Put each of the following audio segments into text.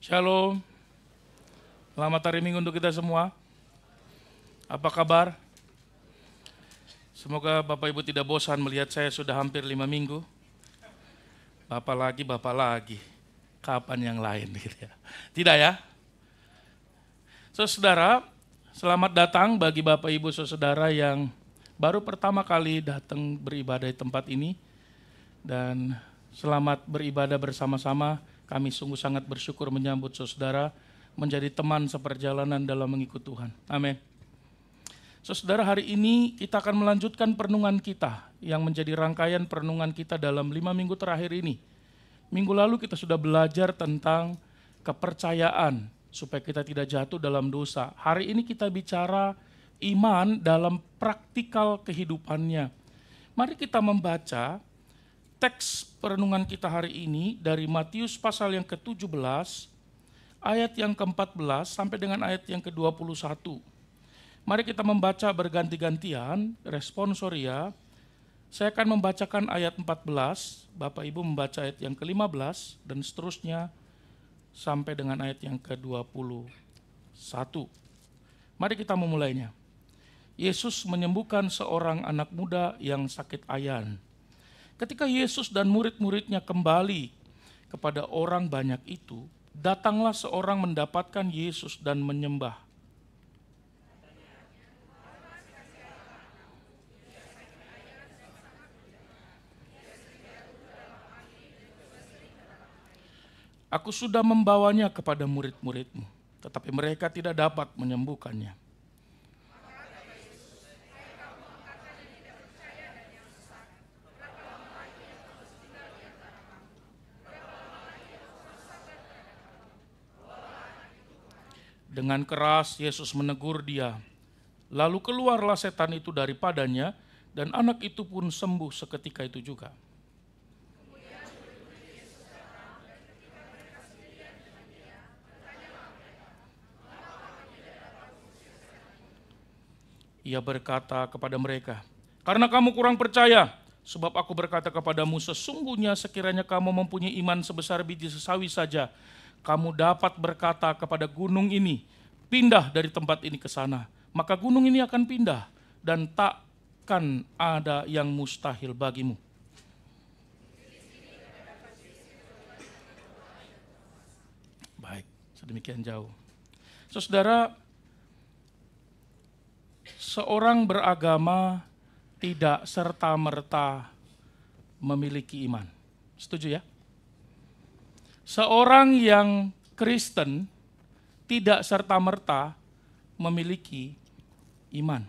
Shalom, selamat hari Minggu untuk kita semua. Apa kabar? Semoga Bapak Ibu tidak bosan melihat saya sudah hampir 5 minggu. Bapak lagi, kapan yang lain gitu ya. Tidak ya? Saudara, selamat datang bagi Bapak Ibu saudara yang baru pertama kali datang beribadah di tempat ini. Dan selamat beribadah bersama-sama. Kami sungguh sangat bersyukur menyambut saudara menjadi teman seperjalanan dalam mengikut Tuhan. Amin. Saudara, hari ini kita akan melanjutkan perenungan kita yang menjadi rangkaian perenungan kita dalam 5 minggu terakhir ini. Minggu lalu kita sudah belajar tentang kepercayaan supaya kita tidak jatuh dalam dosa. Hari ini kita bicara iman dalam praktikal kehidupannya. Mari kita membaca teks perenungan kita hari ini dari Matius pasal yang ke-17, ayat yang ke-14 sampai dengan ayat yang ke-21. Mari kita membaca berganti-gantian, responsoria. Saya akan membacakan ayat 14, Bapak Ibu membaca ayat yang ke-15, dan seterusnya sampai dengan ayat yang ke-21. Mari kita memulainya. Yesus menyembuhkan seorang anak muda yang sakit ayan. Ketika Yesus dan murid-muridnya kembali kepada orang banyak itu, datanglah seorang mendapatkan Yesus dan menyembah. Aku sudah membawanya kepada murid-muridmu, tetapi mereka tidak dapat menyembuhkannya. Dengan keras Yesus menegur dia. Lalu keluarlah setan itu daripadanya, dan anak itu pun sembuh seketika itu juga. Ia berkata kepada mereka, "Karena kamu kurang percaya, sebab aku berkata kepadamu, sesungguhnya sekiranya kamu mempunyai iman sebesar biji sesawi saja, kamu dapat berkata kepada gunung ini, pindah dari tempat ini ke sana. Maka gunung ini akan pindah dan takkan ada yang mustahil bagimu." Baik, sedemikian jauh. Saudara, seorang beragama tidak serta-merta memiliki iman. Setuju ya? Seorang yang Kristen tidak serta-merta memiliki iman.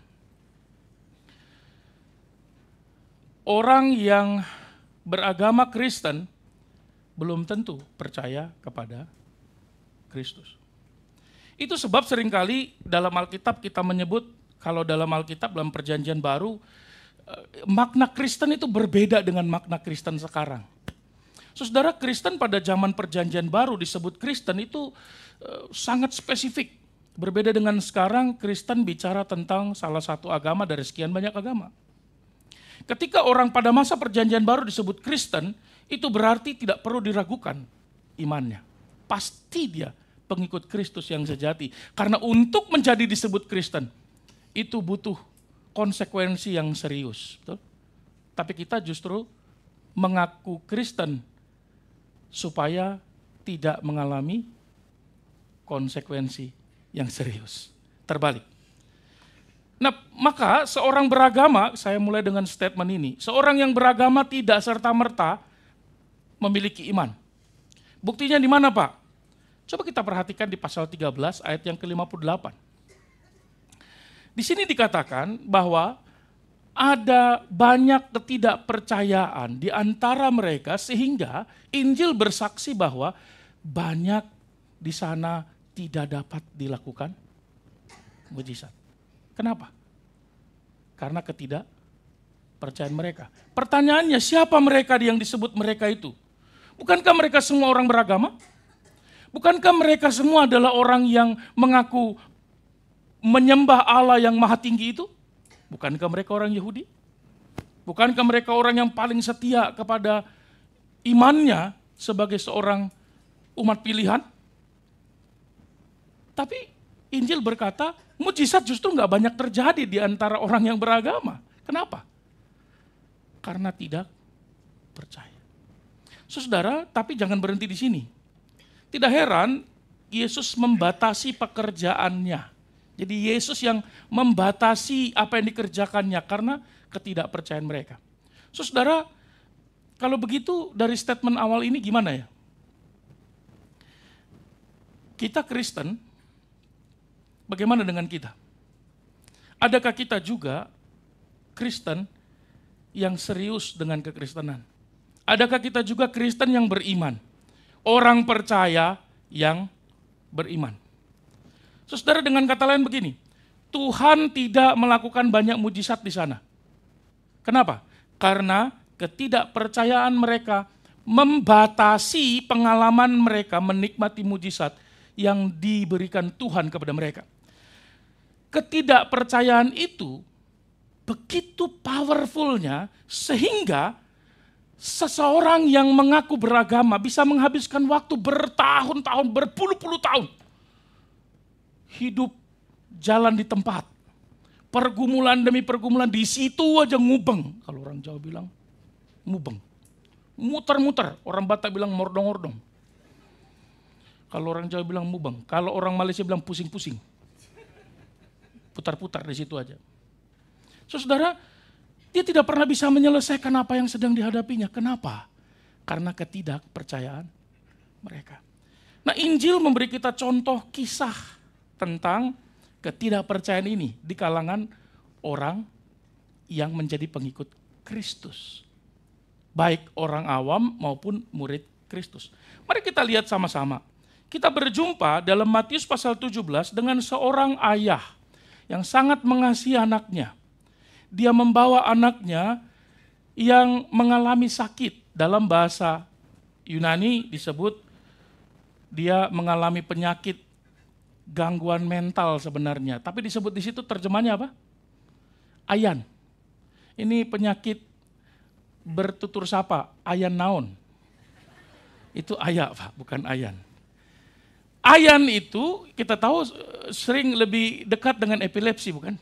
Orang yang beragama Kristen belum tentu percaya kepada Kristus. Itu sebab seringkali dalam Alkitab kita menyebut, kalau dalam Alkitab dalam Perjanjian Baru, makna Kristen itu berbeda dengan makna Kristen sekarang. Saudara, Kristen pada zaman Perjanjian Baru disebut Kristen itu sangat spesifik. Berbeda dengan sekarang, Kristen bicara tentang salah satu agama dari sekian banyak agama. Ketika orang pada masa Perjanjian Baru disebut Kristen, itu berarti tidak perlu diragukan imannya. Pasti dia pengikut Kristus yang sejati. Karena untuk menjadi disebut Kristen, itu butuh konsekuensi yang serius. Betul? Tapi kita justru mengaku Kristen supaya tidak mengalami konsekuensi yang serius. Terbalik. Nah, maka seorang beragama, saya mulai dengan statement ini, seorang yang beragama tidak serta-merta memiliki iman. Buktinya di mana, Pak? Coba kita perhatikan di pasal 13 ayat yang ke-58. Di sini dikatakan bahwa ada banyak ketidakpercayaan di antara mereka sehingga Injil bersaksi bahwa banyak di sana tidak dapat dilakukan mujizat. Kenapa? Karena ketidakpercayaan mereka. Pertanyaannya, siapa mereka yang disebut mereka itu? Bukankah mereka semua orang beragama? Bukankah mereka semua adalah orang yang mengaku menyembah Allah yang maha tinggi itu? Bukankah mereka orang Yahudi? Bukankah mereka orang yang paling setia kepada imannya sebagai seorang umat pilihan? Tapi Injil berkata, mujizat justru nggak banyak terjadi di antara orang yang beragama. Kenapa? Karena tidak percaya. Saudara, tapi jangan berhenti di sini. Tidak heran Yesus membatasi pekerjaannya. Jadi Yesus yang membatasi apa yang dikerjakannya karena ketidakpercayaan mereka. Saudara, kalau begitu dari statement awal ini gimana ya? Kita Kristen, bagaimana dengan kita? Adakah kita juga Kristen yang serius dengan kekristenan? Adakah kita juga Kristen yang beriman? Orang percaya yang beriman. Saudara, dengan kata lain begini, Tuhan tidak melakukan banyak mujizat di sana. Kenapa? Karena ketidakpercayaan mereka membatasi pengalaman mereka menikmati mujizat yang diberikan Tuhan kepada mereka. Ketidakpercayaan itu begitu powerfulnya sehingga seseorang yang mengaku beragama bisa menghabiskan waktu bertahun-tahun, berpuluh-puluh tahun. Hidup jalan di tempat. Pergumulan demi pergumulan di situ aja ngubeng. Kalau orang Jawa bilang ngubeng. Muter-muter, orang Batak bilang mordong-mordong. Kalau orang Jawa bilang mubeng. Kalau orang Malaysia bilang pusing-pusing. Putar-putar di situ aja. Saudara, dia tidak pernah bisa menyelesaikan apa yang sedang dihadapinya. Kenapa? Karena ketidakpercayaan mereka. Nah, Injil memberi kita contoh kisah tentang ketidakpercayaan ini di kalangan orang yang menjadi pengikut Kristus. Baik orang awam maupun murid Kristus. Mari kita lihat sama-sama. Kita berjumpa dalam Matius pasal 17 dengan seorang ayah yang sangat mengasihi anaknya. Dia membawa anaknya yang mengalami sakit. Dalam bahasa Yunani disebut dia mengalami penyakit gangguan mental sebenarnya. Tapi disebut di situ terjemahnya apa? Ayan. Ini penyakit bertutur sapa, ayan naon. Itu ayak, Pak, bukan ayan. Ayan itu kita tahu sering lebih dekat dengan epilepsi, bukan?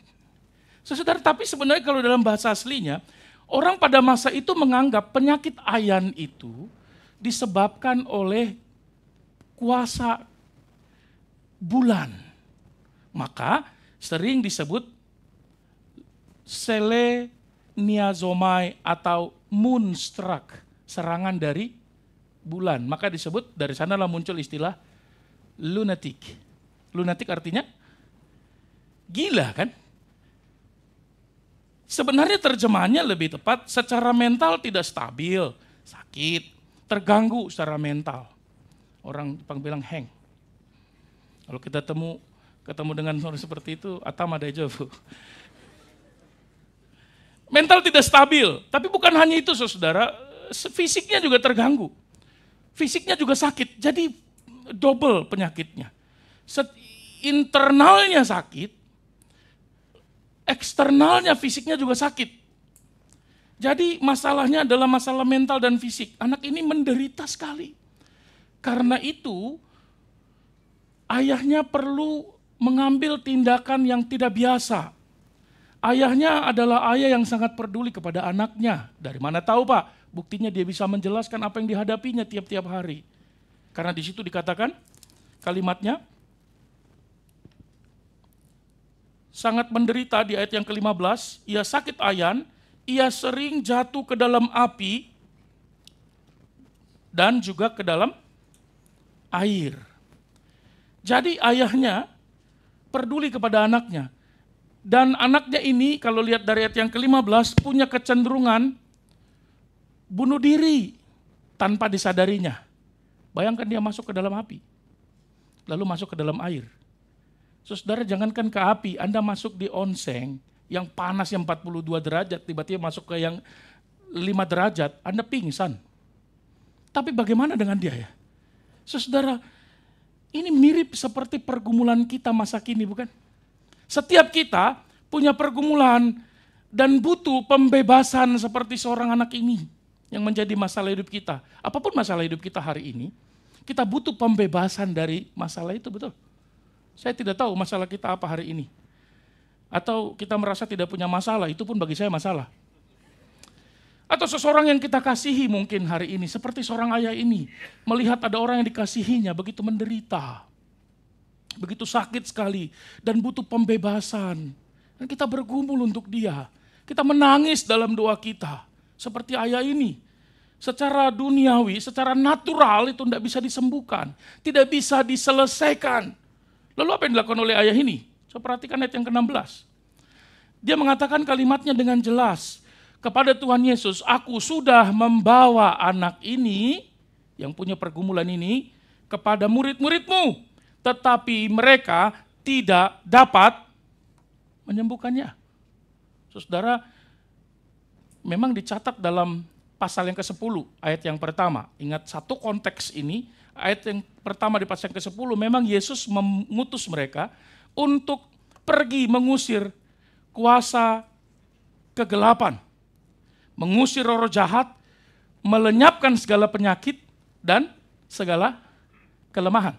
Saudara, tapi sebenarnya kalau dalam bahasa aslinya, orang pada masa itu menganggap penyakit ayan itu disebabkan oleh kuasa bulan. Maka sering disebut seleniazomai atau moonstruck, serangan dari bulan. Maka disebut, dari sanalah muncul istilah lunatic. Lunatic artinya gila, kan? Sebenarnya terjemahannya lebih tepat, secara mental tidak stabil, sakit, terganggu secara mental. Orang Jepang bilang hang. Kalau kita ketemu dengan orang seperti itu, atama dejavu. Mental tidak stabil, tapi bukan hanya itu saudara, fisiknya juga terganggu. Fisiknya juga sakit, jadi double penyakitnya. Internalnya sakit, eksternalnya fisiknya juga sakit. Jadi masalahnya adalah masalah mental dan fisik. Anak ini menderita sekali. Karena itu ayahnya perlu mengambil tindakan yang tidak biasa. Ayahnya adalah ayah yang sangat peduli kepada anaknya. Dari mana tahu, Pak? Buktinya dia bisa menjelaskan apa yang dihadapinya tiap-tiap hari. Karena di situ dikatakan kalimatnya, sangat menderita di ayat yang ke-15, ia sakit ayan, ia sering jatuh ke dalam api dan juga ke dalam air. Jadi ayahnya peduli kepada anaknya. Dan anaknya ini kalau lihat dari ayat yang ke-15 punya kecenderungan bunuh diri tanpa disadarinya. Bayangkan dia masuk ke dalam api, lalu masuk ke dalam air. Saudara, jangankan ke api, Anda masuk di onsen yang panas yang 42 derajat, tiba-tiba masuk ke yang 5 derajat, Anda pingsan. Tapi bagaimana dengan dia ya? Saudara, ini mirip seperti pergumulan kita masa kini, bukan? Setiap kita punya pergumulan dan butuh pembebasan seperti seorang anak ini yang menjadi masalah hidup kita. Apapun masalah hidup kita hari ini, kita butuh pembebasan dari masalah itu, betul? Saya tidak tahu masalah kita apa hari ini. Atau kita merasa tidak punya masalah, itu pun bagi saya masalah. Atau seseorang yang kita kasihi mungkin hari ini, seperti seorang ayah ini, melihat ada orang yang dikasihinya begitu menderita, begitu sakit sekali, dan butuh pembebasan. Dan kita bergumul untuk dia. Kita menangis dalam doa kita, seperti ayah ini. Secara duniawi, secara natural itu tidak bisa disembuhkan, tidak bisa diselesaikan. Lalu apa yang dilakukan oleh ayah ini? Coba perhatikan ayat yang ke-16. Dia mengatakan kalimatnya dengan jelas. Kepada Tuhan Yesus, aku sudah membawa anak ini, yang punya pergumulan ini, kepada murid-muridmu. Tetapi mereka tidak dapat menyembuhkannya. Saudara, memang dicatat dalam pasal yang ke-10, ayat yang pertama. Ingat satu konteks ini, ayat yang pertama di pasal yang ke-10, memang Yesus mengutus mereka untuk pergi mengusir kuasa kegelapan, mengusir roh jahat, melenyapkan segala penyakit dan segala kelemahan.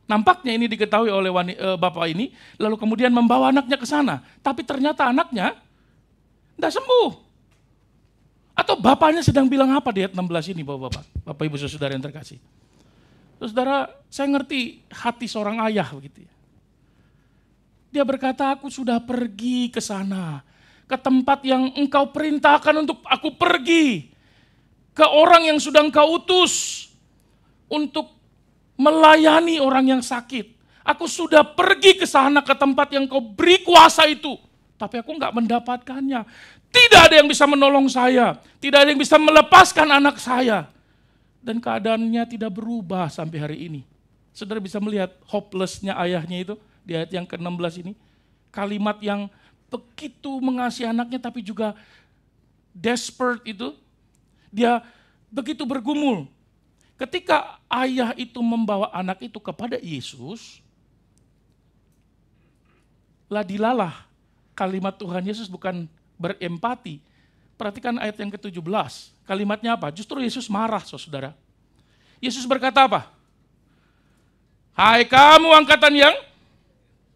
Nampaknya ini diketahui oleh bapak ini, lalu kemudian membawa anaknya ke sana. Tapi ternyata anaknya tidak sembuh. Atau bapaknya sedang bilang apa di ayat 16 ini, bapak ibu saudara yang terkasih. Saudara, saya ngerti hati seorang ayah begitu ya. Dia berkata, aku sudah pergi ke sana, ke tempat yang engkau perintahkan untuk aku pergi, ke orang yang sudah engkau utus untuk melayani orang yang sakit. Aku sudah pergi ke sana, ke tempat yang kau beri kuasa itu, tapi aku enggak mendapatkannya. Tidak ada yang bisa menolong saya, tidak ada yang bisa melepaskan anak saya. Dan keadaannya tidak berubah sampai hari ini. Saudara bisa melihat hopeless-nya ayahnya itu di ayat yang ke-16 ini. Kalimat yang begitu mengasihi anaknya tapi juga desperate itu. Dia begitu bergumul. Ketika ayah itu membawa anak itu kepada Yesus, ladilalah kalimat Tuhan Yesus bukan berempati. Perhatikan ayat yang ke-17. Kalimatnya apa? Justru Yesus marah, saudara. Yesus berkata apa? Hai kamu angkatan yang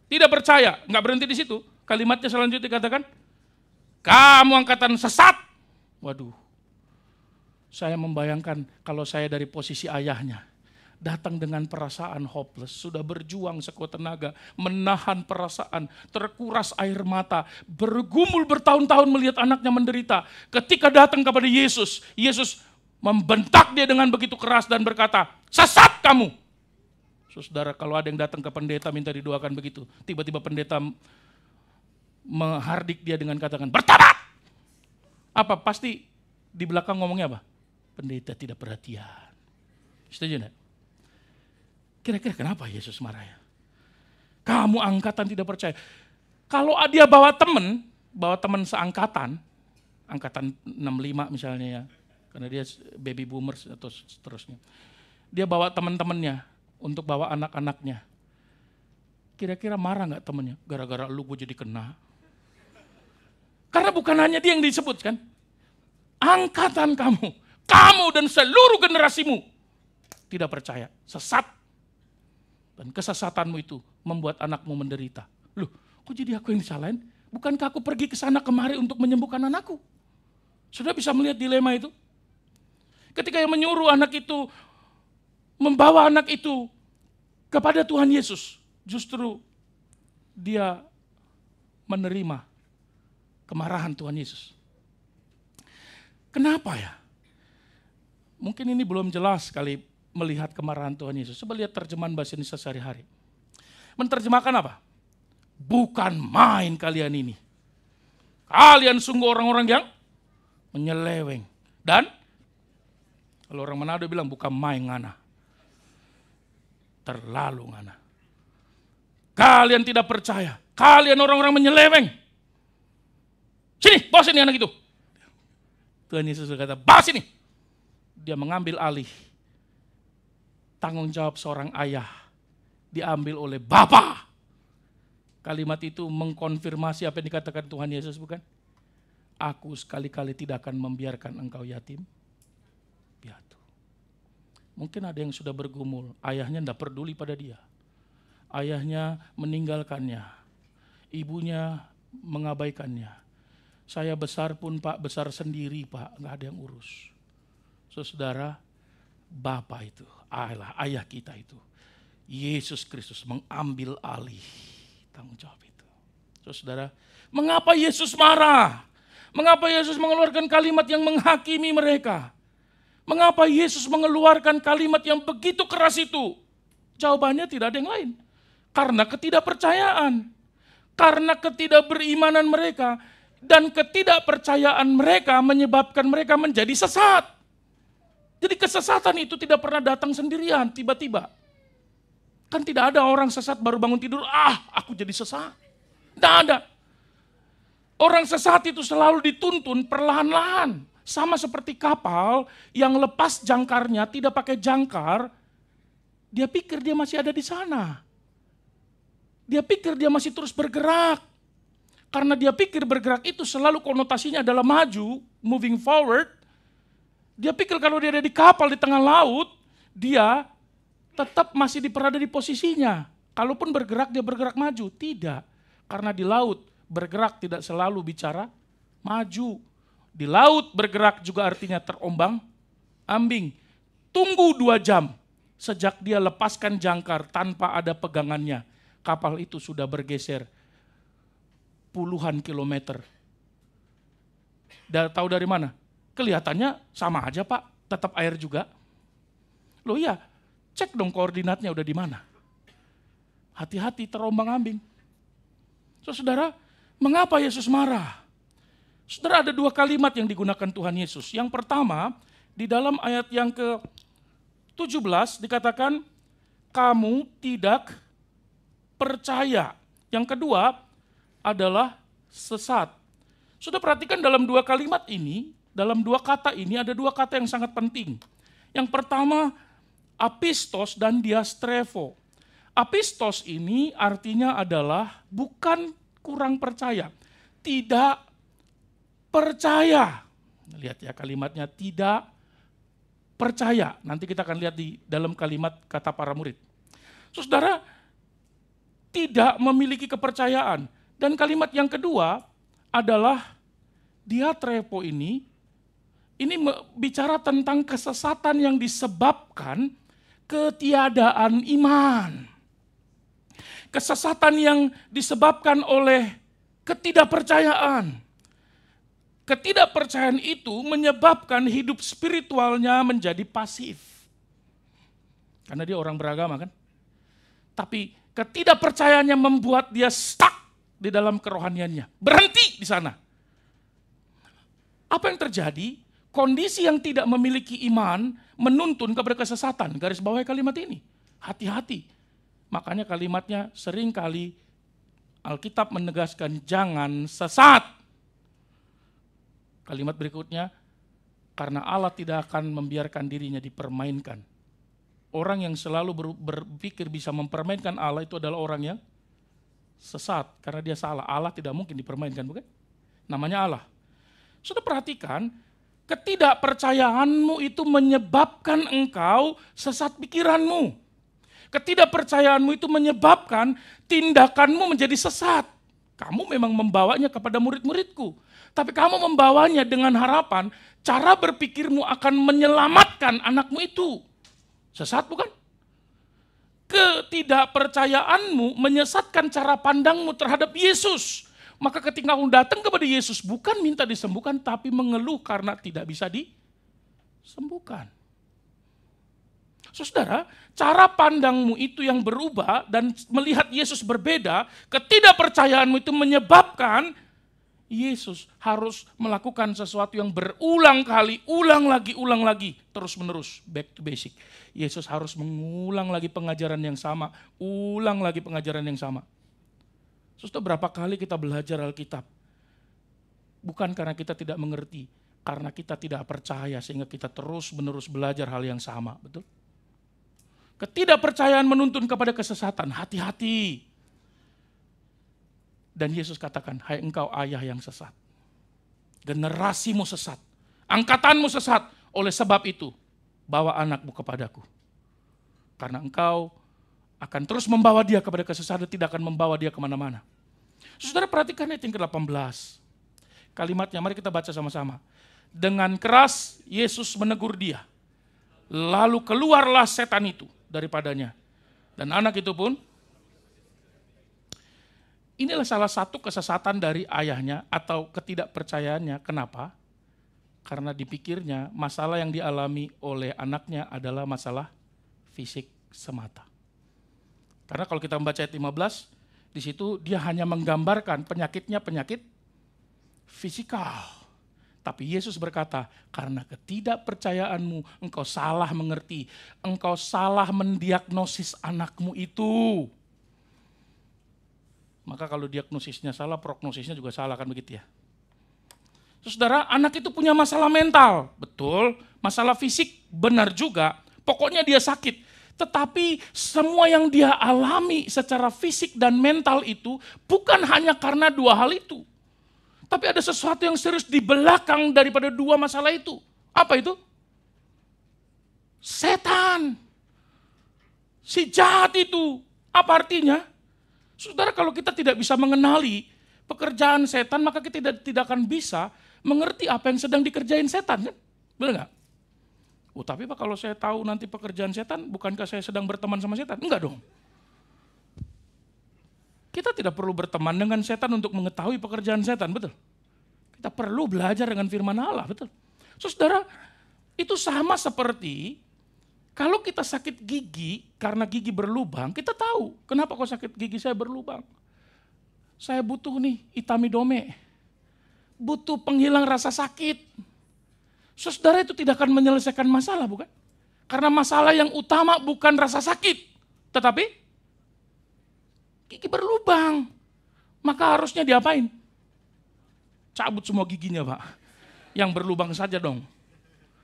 tidak percaya. Enggak berhenti di situ. Kalimatnya selanjutnya dikatakan, kamu angkatan sesat. Waduh. Saya membayangkan kalau saya dari posisi ayahnya. Datang dengan perasaan hopeless, sudah berjuang sekuat tenaga, menahan perasaan, terkuras air mata, bergumul bertahun-tahun melihat anaknya menderita. Ketika datang kepada Yesus, Yesus membentak dia dengan begitu keras dan berkata, sesat kamu. Saudara, kalau ada yang datang ke pendeta minta didoakan begitu, tiba-tiba pendeta menghardik dia dengan katakan, bertobat. Apa? Pasti di belakang ngomongnya apa? Pendeta tidak perhatian. Setuju enggak? Kira-kira kenapa Yesus marah ya? Kamu angkatan tidak percaya. Kalau dia bawa teman seangkatan, angkatan 65 misalnya ya, karena dia baby boomers atau seterusnya. Dia bawa teman-temannya untuk bawa anak-anaknya. Kira-kira marah nggak temannya? Gara-gara lu gue jadi kena. Karena bukan hanya dia yang disebut kan. Angkatan kamu dan seluruh generasimu tidak percaya, sesat. Dan kesesatanmu itu membuat anakmu menderita. Loh, kok jadi aku yang disalahin? Bukankah aku pergi ke sana kemari untuk menyembuhkan anakku? Sudah bisa melihat dilema itu? Ketika yang menyuruh anak itu, membawa anak itu kepada Tuhan Yesus, justru dia menerima kemarahan Tuhan Yesus. Kenapa ya? Mungkin ini belum jelas kali melihat kemarahan Tuhan Yesus. Coba lihat terjemahan bahasa Indonesia sehari-hari. Menerjemahkan apa? Bukan main kalian ini. Kalian sungguh orang-orang yang menyeleweng. Dan kalau orang Manado bilang bukan main ngana. Terlalu ngana. Kalian tidak percaya. Kalian orang-orang menyeleweng. Sini, bawa sini anak itu. Tuhan Yesus berkata, bawa sini. Dia mengambil alih tanggung jawab seorang ayah diambil oleh Bapa. Kalimat itu mengkonfirmasi apa yang dikatakan Tuhan Yesus, bukan? Aku sekali-kali tidak akan membiarkan engkau yatim piatu. Mungkin ada yang sudah bergumul, ayahnya tidak peduli pada dia. ayahnya meninggalkannya, ibunya mengabaikannya. Saya besar pun Pak, besar sendiri Pak, nggak ada yang urus. Saudara, Bapa itu, ayah kita itu, Yesus Kristus mengambil alih tanggung jawab itu. Saudara, mengapa Yesus marah? Mengapa Yesus mengeluarkan kalimat yang menghakimi mereka? Mengapa Yesus mengeluarkan kalimat yang begitu keras itu? Jawabannya tidak ada yang lain. Karena ketidakpercayaan. Karena ketidakberimanan mereka. Dan ketidakpercayaan mereka menyebabkan mereka menjadi sesat. Jadi kesesatan itu tidak pernah datang sendirian, tiba-tiba. Kan tidak ada orang sesat baru bangun tidur, aku jadi sesat. Tidak ada. Orang sesat itu selalu dituntun perlahan-lahan. Sama seperti kapal yang lepas jangkarnya, tidak pakai jangkar, dia pikir dia masih ada di sana. Dia pikir dia masih terus bergerak. Karena dia pikir bergerak itu selalu konotasinya adalah maju, moving forward. Dia pikir kalau dia ada di kapal di tengah laut, dia tetap masih berada di posisinya. Kalaupun bergerak, dia bergerak maju. Tidak. Karena di laut, bergerak tidak selalu bicara maju. Di laut bergerak juga artinya terombang ambing. Tunggu 2 jam. Sejak dia lepaskan jangkar tanpa ada pegangannya, kapal itu sudah bergeser puluhan kilometer. Tahu dari mana? Kelihatannya sama aja Pak, tetap air juga. Loh iya, cek dong koordinatnya udah di mana. Hati-hati terombang ambing. Saudara, mengapa Yesus marah? Saudara, ada 2 kalimat yang digunakan Tuhan Yesus. Yang pertama, di dalam ayat yang ke-17 dikatakan, kamu tidak percaya. Yang kedua adalah sesat. Sudah perhatikan dalam 2 kalimat ini, dalam 2 kata ini ada 2 kata yang sangat penting. Yang pertama, apistos dan diastrevo. Apistos ini artinya adalah bukan kurang percaya, tidak percaya. Lihat ya kalimatnya, tidak percaya. Nanti kita akan lihat di dalam kalimat kata para murid. Saudara, tidak memiliki kepercayaan. Dan kalimat yang kedua adalah diatrevo ini bicara tentang kesesatan yang disebabkan ketiadaan iman. Kesesatan yang disebabkan oleh ketidakpercayaan. Ketidakpercayaan itu menyebabkan hidup spiritualnya menjadi pasif. Karena dia orang beragama kan. Tapi ketidakpercayaannya membuat dia stuck di dalam kerohaniannya. Berhenti di sana. Apa yang terjadi? Kondisi yang tidak memiliki iman menuntun kepada kesesatan. Garis bawah kalimat ini. Hati-hati. Makanya kalimatnya seringkali Alkitab menegaskan jangan sesat. Kalimat berikutnya, karena Allah tidak akan membiarkan dirinya dipermainkan. Orang yang selalu berpikir bisa mempermainkan Allah itu adalah orang yang sesat. Karena dia salah. Allah tidak mungkin dipermainkan, bukan? Namanya Allah. Sudah perhatikan, ketidakpercayaanmu itu menyebabkan engkau sesat pikiranmu. Ketidakpercayaanmu itu menyebabkan tindakanmu menjadi sesat. Kamu memang membawanya kepada murid-muridku. Tapi kamu membawanya dengan harapan cara berpikirmu akan menyelamatkan anakmu itu. Sesat bukan? Ketidakpercayaanmu menyesatkan cara pandangmu terhadap Yesus. Maka ketika kamu datang kepada Yesus bukan minta disembuhkan tapi mengeluh karena tidak bisa disembuhkan. Saudara, cara pandangmu itu yang berubah dan melihat Yesus berbeda, ketidakpercayaanmu itu menyebabkan Yesus harus melakukan sesuatu yang berulang kali, ulang lagi, terus menerus, back to basic. Yesus harus mengulang lagi pengajaran yang sama, ulang lagi pengajaran yang sama. Saudara, berapa kali kita belajar Alkitab? Bukan karena kita tidak mengerti, karena kita tidak percaya sehingga kita terus menerus belajar hal yang sama, betul? Ketidakpercayaan menuntun kepada kesesatan, hati-hati. Dan Yesus katakan, hai engkau ayah yang sesat. Generasimu sesat, angkatanmu sesat, oleh sebab itu bawa anakmu kepadaku. Karena engkau akan terus membawa dia kepada kesesatan, tidak akan membawa dia kemana-mana. Saudara perhatikan ayat yang ke-18. Kalimatnya, mari kita baca sama-sama. Dengan keras Yesus menegur dia. Lalu keluarlah setan itu daripadanya. Dan anak itu pun, inilah salah satu kesesatan dari ayahnya atau ketidakpercayaannya. Kenapa? Karena dipikirnya masalah yang dialami oleh anaknya adalah masalah fisik semata. Karena kalau kita membaca ayat 15, di situ dia hanya menggambarkan penyakitnya penyakit fisikal. Tapi Yesus berkata, karena ketidakpercayaanmu, engkau salah mengerti, engkau salah mendiagnosis anakmu itu. Maka kalau diagnosisnya salah, prognosisnya juga salah, kan begitu ya. Saudara, anak itu punya masalah mental, betul, masalah fisik, benar juga, pokoknya dia sakit. Tetapi semua yang dia alami secara fisik dan mental itu bukan hanya karena dua hal itu. Tapi ada sesuatu yang serius di belakang daripada dua masalah itu. Apa itu? Setan. Si jahat itu. Apa artinya? Saudara, kalau kita tidak bisa mengenali pekerjaan setan, maka kita tidak akan bisa mengerti apa yang sedang dikerjain setan. Kan? Benar nggak? Oh, tapi Pak, kalau saya tahu nanti pekerjaan setan, bukankah saya sedang berteman sama setan? Enggak dong. Kita tidak perlu berteman dengan setan untuk mengetahui pekerjaan setan, betul? Kita perlu belajar dengan firman Allah, betul? Saudara, itu sama seperti kalau kita sakit gigi, karena gigi berlubang, kita tahu kenapa kok sakit gigi saya berlubang. Saya butuh nih itamidome, butuh penghilang rasa sakit. Saudara, itu tidak akan menyelesaikan masalah, bukan? Karena masalah yang utama bukan rasa sakit, tetapi gigi berlubang. Maka harusnya diapain? Cabut semua giginya, Pak. Yang berlubang saja dong.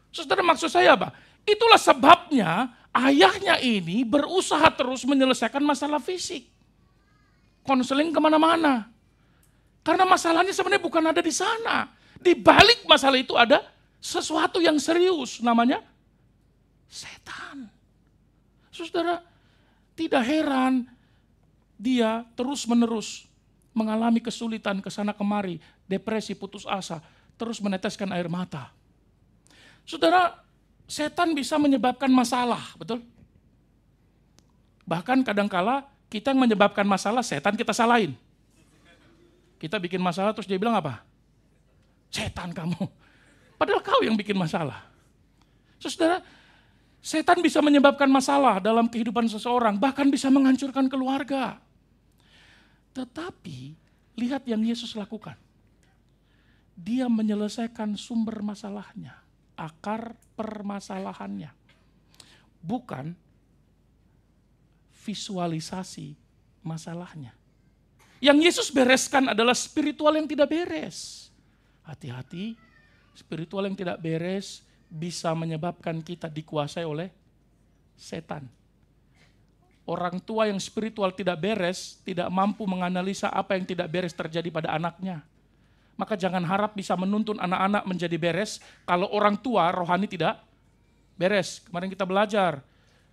Saudara, maksud saya apa? Itulah sebabnya ayahnya ini berusaha terus menyelesaikan masalah fisik. Konseling kemana-mana. Karena masalahnya sebenarnya bukan ada di sana. Di balik masalah itu ada sesuatu yang serius, namanya setan. Saudara, tidak heran dia terus-menerus mengalami kesulitan kesana kemari, depresi, putus asa, terus meneteskan air mata. Saudara, setan bisa menyebabkan masalah, betul? Bahkan kadangkala kita yang menyebabkan masalah, setan kita salahin. Kita bikin masalah terus dia bilang apa? Setan kamu. Padahal kau yang bikin masalah. Saudara, setan bisa menyebabkan masalah dalam kehidupan seseorang, bahkan bisa menghancurkan keluarga. Tetapi, lihat yang Yesus lakukan. Dia menyelesaikan sumber masalahnya, akar permasalahannya. Bukan visualisasi masalahnya. Yang Yesus bereskan adalah spiritual yang tidak beres. Hati-hati, spiritual yang tidak beres bisa menyebabkan kita dikuasai oleh setan. Orang tua yang spiritual tidak beres, tidak mampu menganalisa apa yang tidak beres terjadi pada anaknya. Maka jangan harap bisa menuntun anak-anak menjadi beres kalau orang tua rohani tidak beres. Kemarin kita belajar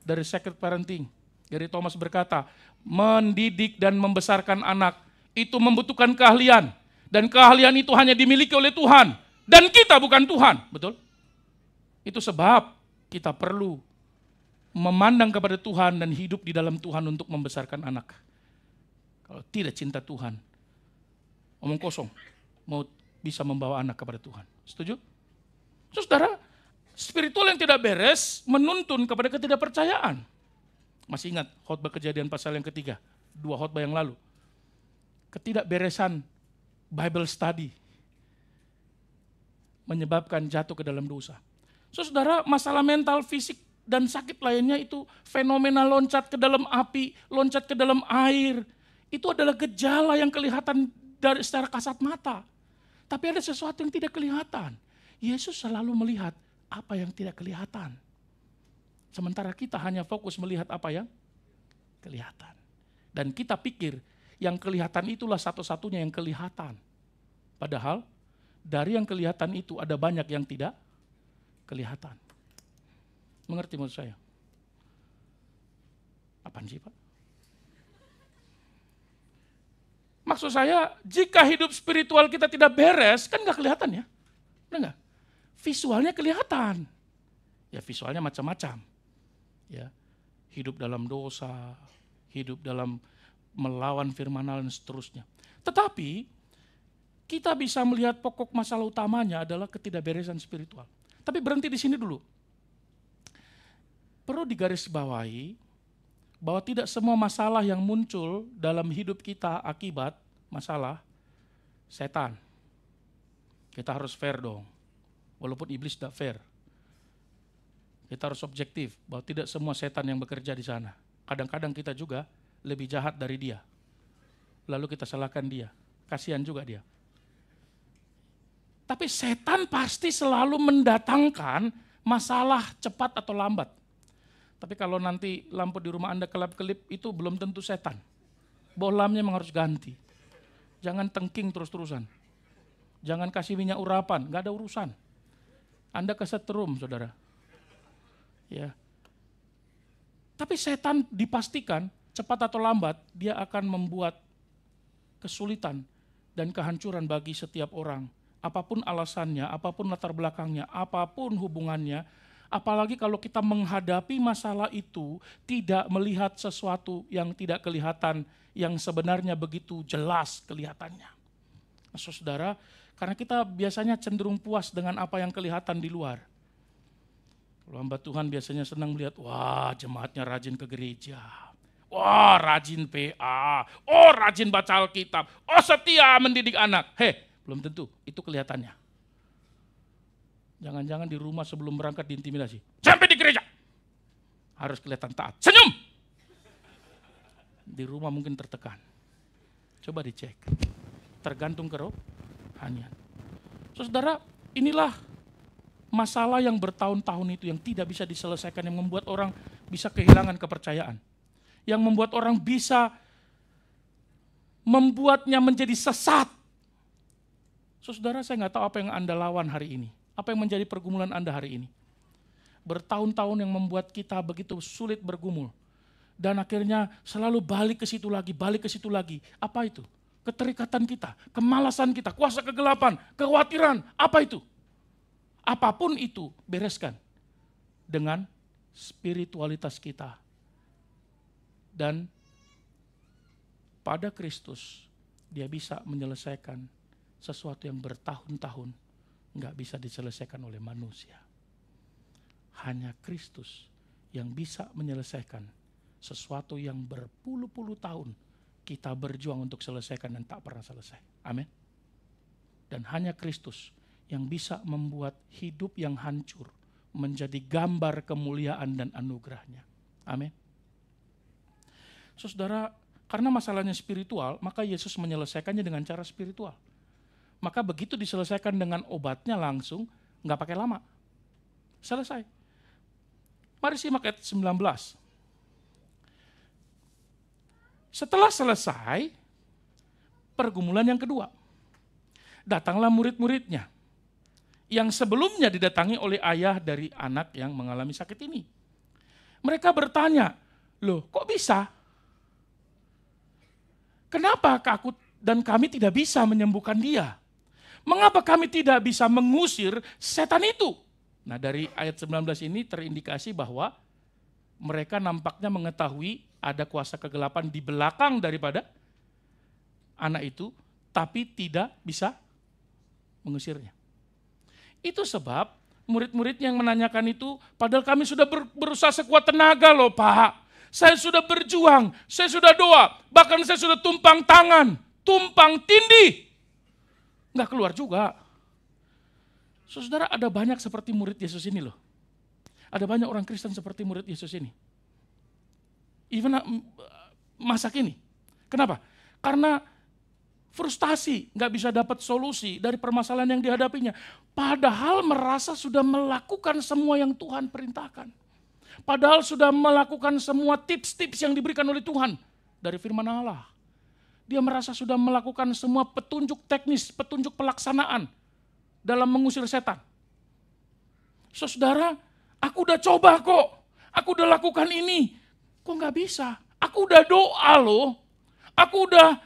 dari Sacred Parenting. Gary Thomas berkata, mendidik dan membesarkan anak itu membutuhkan keahlian. Dan keahlian itu hanya dimiliki oleh Tuhan. Dan kita bukan Tuhan, betul? Itu sebab kita perlu memandang kepada Tuhan dan hidup di dalam Tuhan untuk membesarkan anak. Kalau tidak cinta Tuhan, omong kosong, mau bisa membawa anak kepada Tuhan. Setuju? Saudara, spiritual yang tidak beres menuntun kepada ketidakpercayaan. Masih ingat khotbah Kejadian pasal yang ketiga, 2 khotbah yang lalu. Ketidakberesan Bible study menyebabkan jatuh ke dalam dosa. Saudara, masalah mental, fisik, dan sakit lainnya itu fenomena loncat ke dalam api, loncat ke dalam air. Itu adalah gejala yang kelihatan dari secara kasat mata. Tapi ada sesuatu yang tidak kelihatan. Yesus selalu melihat apa yang tidak kelihatan. Sementara kita hanya fokus melihat apa yang kelihatan. Dan kita pikir yang kelihatan itulah satu-satunya yang kelihatan. Padahal dari yang kelihatan itu ada banyak yang tidak kelihatan. Mengerti maksud saya? Apaan sih, Pak? maksud saya, jika hidup spiritual kita tidak beres, kan nggak kelihatan ya. Benar nggak? Visualnya kelihatan. Ya visualnya macam-macam. Ya, hidup dalam dosa, hidup dalam melawan firman Allah dan seterusnya. Tetapi kita bisa melihat pokok masalah utamanya adalah ketidakberesan spiritual. Tapi berhenti di sini dulu. Perlu digarisbawahi bahwa tidak semua masalah yang muncul dalam hidup kita akibat masalah setan. Kita harus fair dong, walaupun iblis tidak fair. Kita harus objektif bahwa tidak semua setan yang bekerja di sana. Kadang-kadang kita juga lebih jahat dari dia. Lalu kita salahkan dia, kasihan juga dia. Tapi setan pasti selalu mendatangkan masalah cepat atau lambat. Tapi kalau nanti lampu di rumah Anda kelap-kelip, itu belum tentu setan. Bohlamnya memang harus ganti. Jangan tengking terus-terusan. Jangan kasih minyak urapan, nggak ada urusan. Anda kesetrum, saudara. Ya. Tapi setan dipastikan cepat atau lambat dia akan membuat kesulitan dan kehancuran bagi setiap orang. Apapun alasannya, apapun latar belakangnya, apapun hubungannya, apalagi kalau kita menghadapi masalah itu tidak melihat sesuatu yang tidak kelihatan, yang sebenarnya begitu jelas kelihatannya. Nah, saudara, karena kita biasanya cenderung puas dengan apa yang kelihatan di luar. Kalau hamba Tuhan biasanya senang melihat, wah jemaatnya rajin ke gereja. Wah rajin PA, oh rajin baca Alkitab, oh setia mendidik anak. Belum tentu, itu kelihatannya. Jangan-jangan di rumah sebelum berangkat diintimidasi. Sampai di gereja, harus kelihatan taat. Senyum! Di rumah mungkin tertekan. Coba dicek. Tergantung kerohanian. Saudara, inilah masalah yang bertahun-tahun itu yang tidak bisa diselesaikan, yang membuat orang bisa kehilangan kepercayaan. Yang membuat orang bisa membuatnya menjadi sesat. Saudara, saya nggak tahu apa yang Anda lawan hari ini. Apa yang menjadi pergumulan Anda hari ini. Bertahun-tahun yang membuat kita begitu sulit bergumul. Dan akhirnya selalu balik ke situ lagi, balik ke situ lagi. Apa itu? Keterikatan kita, kemalasan kita, kuasa kegelapan, kekhawatiran. Apa itu? Apapun itu, bereskan dengan spiritualitas kita. Dan pada Kristus, dia bisa menyelesaikan sesuatu yang bertahun-tahun nggak bisa diselesaikan oleh manusia. Hanya Kristus yang bisa menyelesaikan sesuatu yang berpuluh-puluh tahun kita berjuang untuk selesaikan dan tak pernah selesai. Amin. Dan hanya Kristus yang bisa membuat hidup yang hancur menjadi gambar kemuliaan dan anugerahnya. Amin. Saudara, karena masalahnya spiritual, maka Yesus menyelesaikannya dengan cara spiritual. Maka begitu diselesaikan dengan obatnya langsung, nggak pakai lama. Selesai. Mari simak ayat 19. Setelah selesai, pergumulan yang kedua. Datanglah murid-muridnya, yang sebelumnya didatangi oleh ayah dari anak yang mengalami sakit ini. Mereka bertanya, loh kok bisa? Kenapa aku dan kami tidak bisa menyembuhkan dia? Mengapa kami tidak bisa mengusir setan itu? Nah, dari ayat 19 ini terindikasi bahwa mereka nampaknya mengetahui ada kuasa kegelapan di belakang daripada anak itu, tapi tidak bisa mengusirnya. Itu sebab murid-murid yang menanyakan itu, padahal kami sudah berusaha sekuat tenaga loh Pak. Saya sudah berjuang, saya sudah doa, bahkan saya sudah tumpang tangan, tumpang tindih. Nggak keluar juga. Saudara, ada banyak seperti murid Yesus ini loh. Ada banyak orang Kristen seperti murid Yesus ini. Even masa kini. Kenapa? Karena frustasi, nggak bisa dapat solusi dari permasalahan yang dihadapinya. Padahal merasa sudah melakukan semua yang Tuhan perintahkan. Padahal sudah melakukan semua tips-tips yang diberikan oleh Tuhan dari firman Allah. Dia merasa sudah melakukan semua petunjuk teknis, petunjuk pelaksanaan dalam mengusir setan. Saudara, aku udah coba kok, aku udah lakukan ini. Kok nggak bisa? Aku udah doa loh, aku udah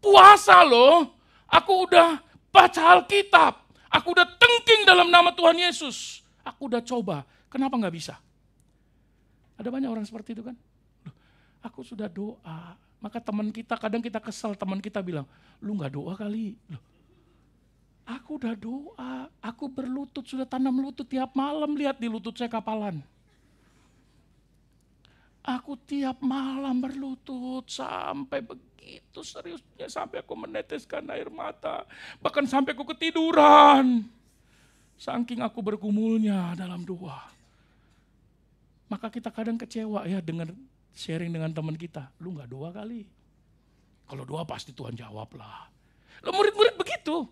puasa loh, aku udah baca Alkitab, aku udah tengking dalam nama Tuhan Yesus, aku udah coba, kenapa nggak bisa? Ada banyak orang seperti itu kan? Loh, aku sudah doa, maka teman kita, kadang kita kesel, teman kita bilang, lu nggak doa kali? Loh, aku udah doa, aku berlutut, sudah tanam lutut tiap malam, lihat di lutut saya kapalan. Aku tiap malam berlutut sampai begitu seriusnya, sampai aku meneteskan air mata. Bahkan sampai aku ketiduran. Saking aku bergumulnya dalam doa. Maka kita kadang kecewa ya dengar sharing dengan teman kita. Lu gak doa kali? Kalau doa pasti Tuhan jawab lah. Lo murid-murid begitu.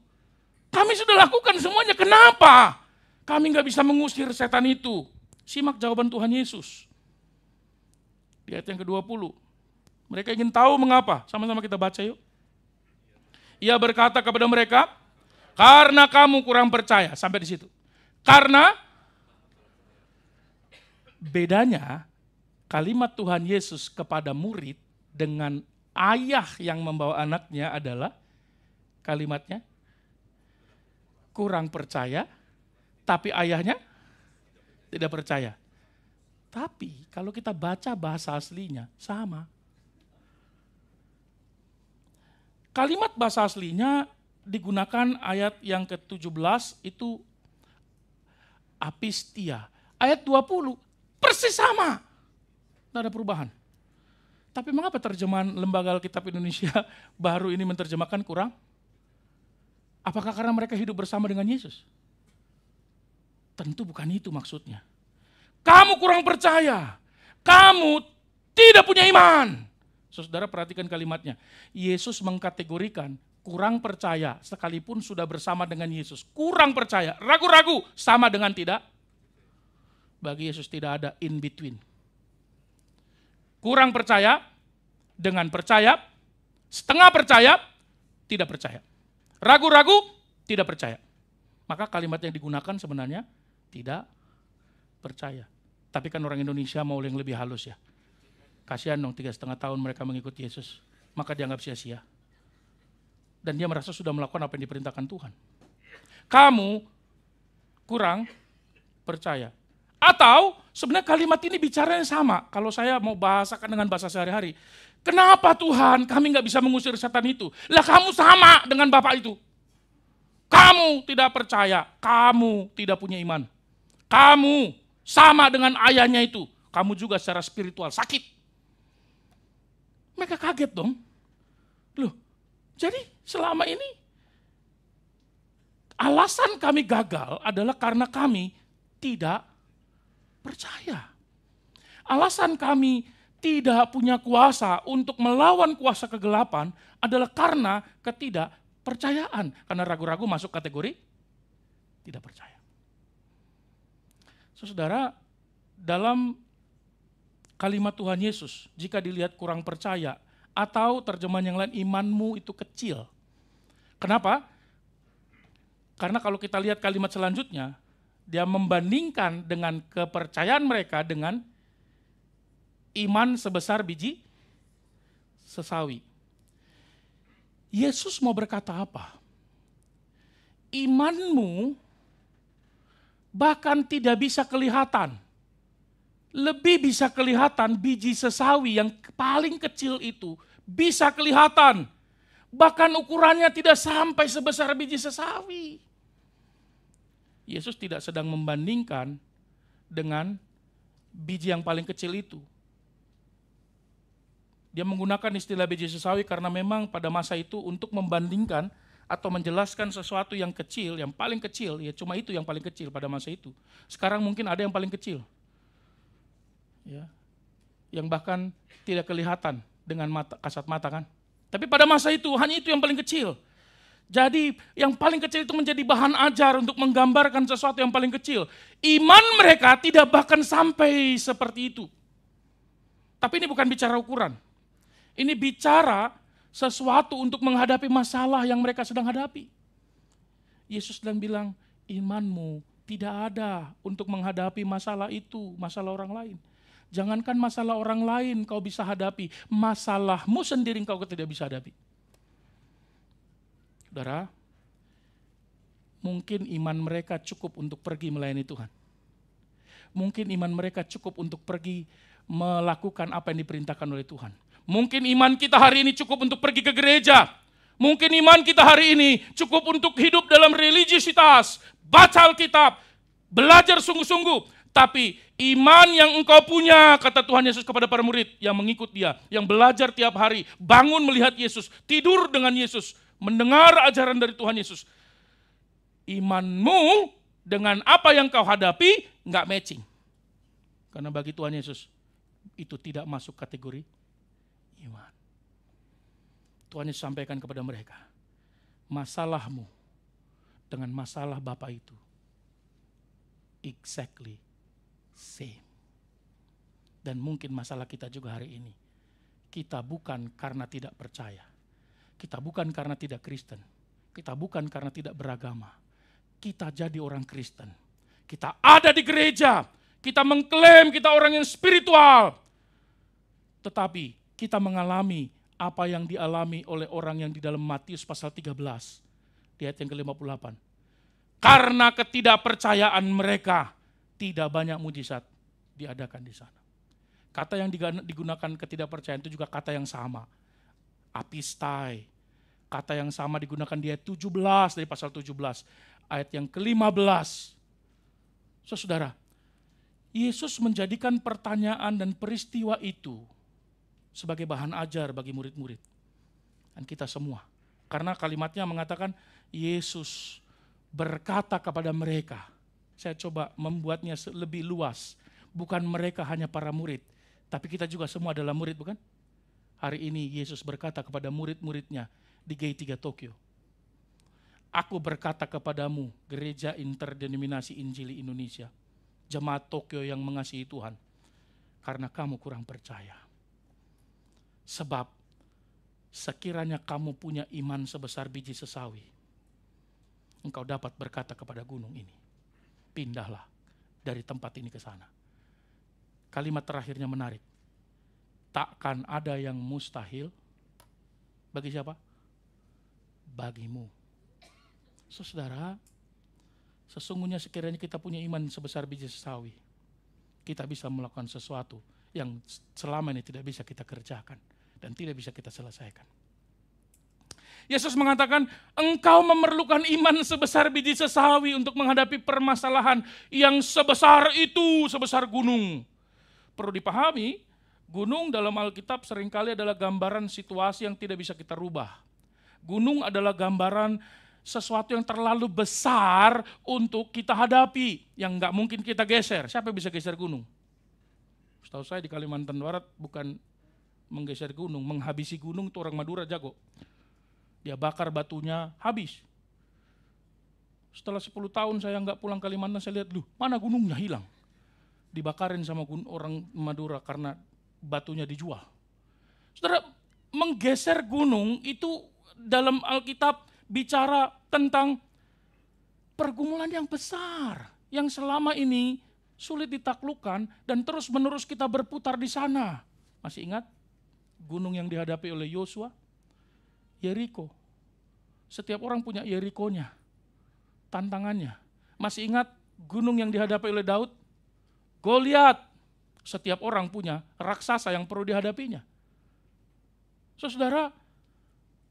Kami sudah lakukan semuanya, kenapa? Kami gak bisa mengusir setan itu. Simak jawaban Tuhan Yesus. Di ayat yang ke-20. Mereka ingin tahu mengapa. Sama-sama kita baca yuk. Ia berkata kepada mereka, karena kamu kurang percaya. Sampai di situ. Karena bedanya kalimat Tuhan Yesus kepada murid dengan ayah yang membawa anaknya adalah kalimatnya kurang percaya, tapi ayahnya tidak percaya. Tapi kalau kita baca bahasa aslinya sama. Kalimat bahasa aslinya digunakan ayat yang ke-17 itu apistia. Ayat 20 persis sama. Tidak ada perubahan. Tapi mengapa terjemahan Lembaga Alkitab Indonesia baru ini menerjemahkan kurang? Apakah karena mereka hidup bersama dengan Yesus? Tentu bukan itu maksudnya. Kamu kurang percaya, kamu tidak punya iman. Saudara perhatikan kalimatnya. Yesus mengkategorikan kurang percaya sekalipun sudah bersama dengan Yesus. Kurang percaya, ragu-ragu sama dengan tidak. Bagi Yesus tidak ada in between. Kurang percaya dengan percaya, setengah percaya, tidak percaya. Ragu-ragu, tidak percaya. Maka kalimat yang digunakan sebenarnya tidak percaya. Tapi kan orang Indonesia mau yang lebih halus ya. Kasihan dong 3,5 tahun mereka mengikut Yesus. Maka dianggap sia-sia. Dan dia merasa sudah melakukan apa yang diperintahkan Tuhan. Kamu kurang percaya. Atau sebenarnya kalimat ini bicaranya sama. Kalau saya mau bahasakan dengan bahasa sehari-hari. Kenapa Tuhan kami nggak bisa mengusir setan itu? Lah kamu sama dengan bapak itu. Kamu tidak percaya. Kamu tidak punya iman. Kamu sama dengan ayahnya itu. Kamu juga secara spiritual sakit. Mereka kaget dong. Loh, jadi selama ini alasan kami gagal adalah karena kami tidak percaya. Alasan kami tidak punya kuasa untuk melawan kuasa kegelapan adalah karena ketidakpercayaan. Karena ragu-ragu masuk kategori tidak percaya. Saudara, dalam kalimat Tuhan Yesus, jika dilihat kurang percaya, atau terjemahan yang lain, imanmu itu kecil. Kenapa? Karena kalau kita lihat kalimat selanjutnya, dia membandingkan dengan kepercayaan mereka dengan iman sebesar biji sesawi. Yesus mau berkata apa? Imanmu bahkan tidak bisa kelihatan. Lebih bisa kelihatan biji sesawi yang paling kecil itu bisa kelihatan. Bahkan ukurannya tidak sampai sebesar biji sesawi. Yesus tidak sedang membandingkan dengan biji yang paling kecil itu. Dia menggunakan istilah biji sesawi karena memang pada masa itu untuk membandingkan atau menjelaskan sesuatu yang kecil, yang paling kecil, ya cuma itu yang paling kecil pada masa itu. Sekarang mungkin ada yang paling kecil. Ya, yang bahkan tidak kelihatan dengan mata, kasat mata kan. Tapi pada masa itu hanya itu yang paling kecil. Jadi yang paling kecil itu menjadi bahan ajar untuk menggambarkan sesuatu yang paling kecil. Iman mereka tidak bahkan sampai seperti itu. Tapi ini bukan bicara ukuran. Ini bicara sesuatu untuk menghadapi masalah yang mereka sedang hadapi. Yesus sedang bilang, imanmu tidak ada untuk menghadapi masalah itu, masalah orang lain. Jangankan masalah orang lain kau bisa hadapi, masalahmu sendiri kau tidak bisa hadapi. Saudara, mungkin iman mereka cukup untuk pergi melayani Tuhan. Mungkin iman mereka cukup untuk pergi melakukan apa yang diperintahkan oleh Tuhan. Mungkin iman kita hari ini cukup untuk pergi ke gereja. Mungkin iman kita hari ini cukup untuk hidup dalam religiositas, baca Alkitab, belajar sungguh-sungguh. Tapi iman yang engkau punya, kata Tuhan Yesus kepada para murid yang mengikut dia, yang belajar tiap hari, bangun melihat Yesus, tidur dengan Yesus, mendengar ajaran dari Tuhan Yesus. Imanmu dengan apa yang kau hadapi nggak matching. Karena bagi Tuhan Yesus itu tidak masuk kategori iman. Tuhan Yesus sampaikan kepada mereka, masalahmu dengan masalah Bapa itu exactly same. Dan mungkin masalah kita juga hari ini, kita bukan karena tidak percaya, kita bukan karena tidak Kristen, kita bukan karena tidak beragama, kita jadi orang Kristen, kita ada di gereja, kita mengklaim kita orang yang spiritual, tetapi kita mengalami apa yang dialami oleh orang yang di dalam Matius pasal 13, di ayat yang ke-58. Karena ketidakpercayaan mereka, tidak banyak mujizat diadakan di sana. Kata yang digunakan ketidakpercayaan itu juga kata yang sama. Apistai. Kata yang sama digunakan di ayat 17 dari pasal 17. Ayat yang ke-15. Saudara, Yesus menjadikan pertanyaan dan peristiwa itu sebagai bahan ajar bagi murid-murid dan kita semua. Karena kalimatnya mengatakan Yesus berkata kepada mereka. Saya coba membuatnya lebih luas. Bukan mereka hanya para murid, tapi kita juga semua adalah murid, bukan? Hari ini Yesus berkata kepada murid-muridnya di G3 Tokyo. Aku berkata kepadamu, Gereja Interdenominasi Injili Indonesia, jemaat Tokyo yang mengasihi Tuhan, karena kamu kurang percaya. Sebab sekiranya kamu punya iman sebesar biji sesawi, engkau dapat berkata kepada gunung ini, pindahlah dari tempat ini ke sana. Kalimat terakhirnya menarik. Takkan ada yang mustahil bagi siapa? Bagimu. Saudara, sesungguhnya sekiranya kita punya iman sebesar biji sesawi, kita bisa melakukan sesuatu yang selama ini tidak bisa kita kerjakan dan tidak bisa kita selesaikan. Yesus mengatakan, engkau memerlukan iman sebesar biji sesawi untuk menghadapi permasalahan yang sebesar itu, sebesar gunung. Perlu dipahami, gunung dalam Alkitab seringkali adalah gambaran situasi yang tidak bisa kita rubah. Gunung adalah gambaran sesuatu yang terlalu besar untuk kita hadapi, yang nggak mungkin kita geser. Siapa yang bisa geser gunung? Setahu saya di Kalimantan Barat bukan menggeser gunung, menghabisi gunung itu orang Madura jago. Dia bakar batunya, habis. Setelah 10 tahun saya nggak pulang Kalimantan, saya lihat, mana gunungnya hilang. Dibakarin sama orang Madura karena batunya dijual. Saudara, menggeser gunung itu dalam Alkitab bicara tentang pergumulan yang besar, yang selama ini sulit ditaklukkan dan terus menerus kita berputar di sana. Masih ingat gunung yang dihadapi oleh Yosua? Yeriko. Setiap orang punya Yerikonya, tantangannya. Masih ingat gunung yang dihadapi oleh Daud? Goliat. Setiap orang punya raksasa yang perlu dihadapinya. Saudara,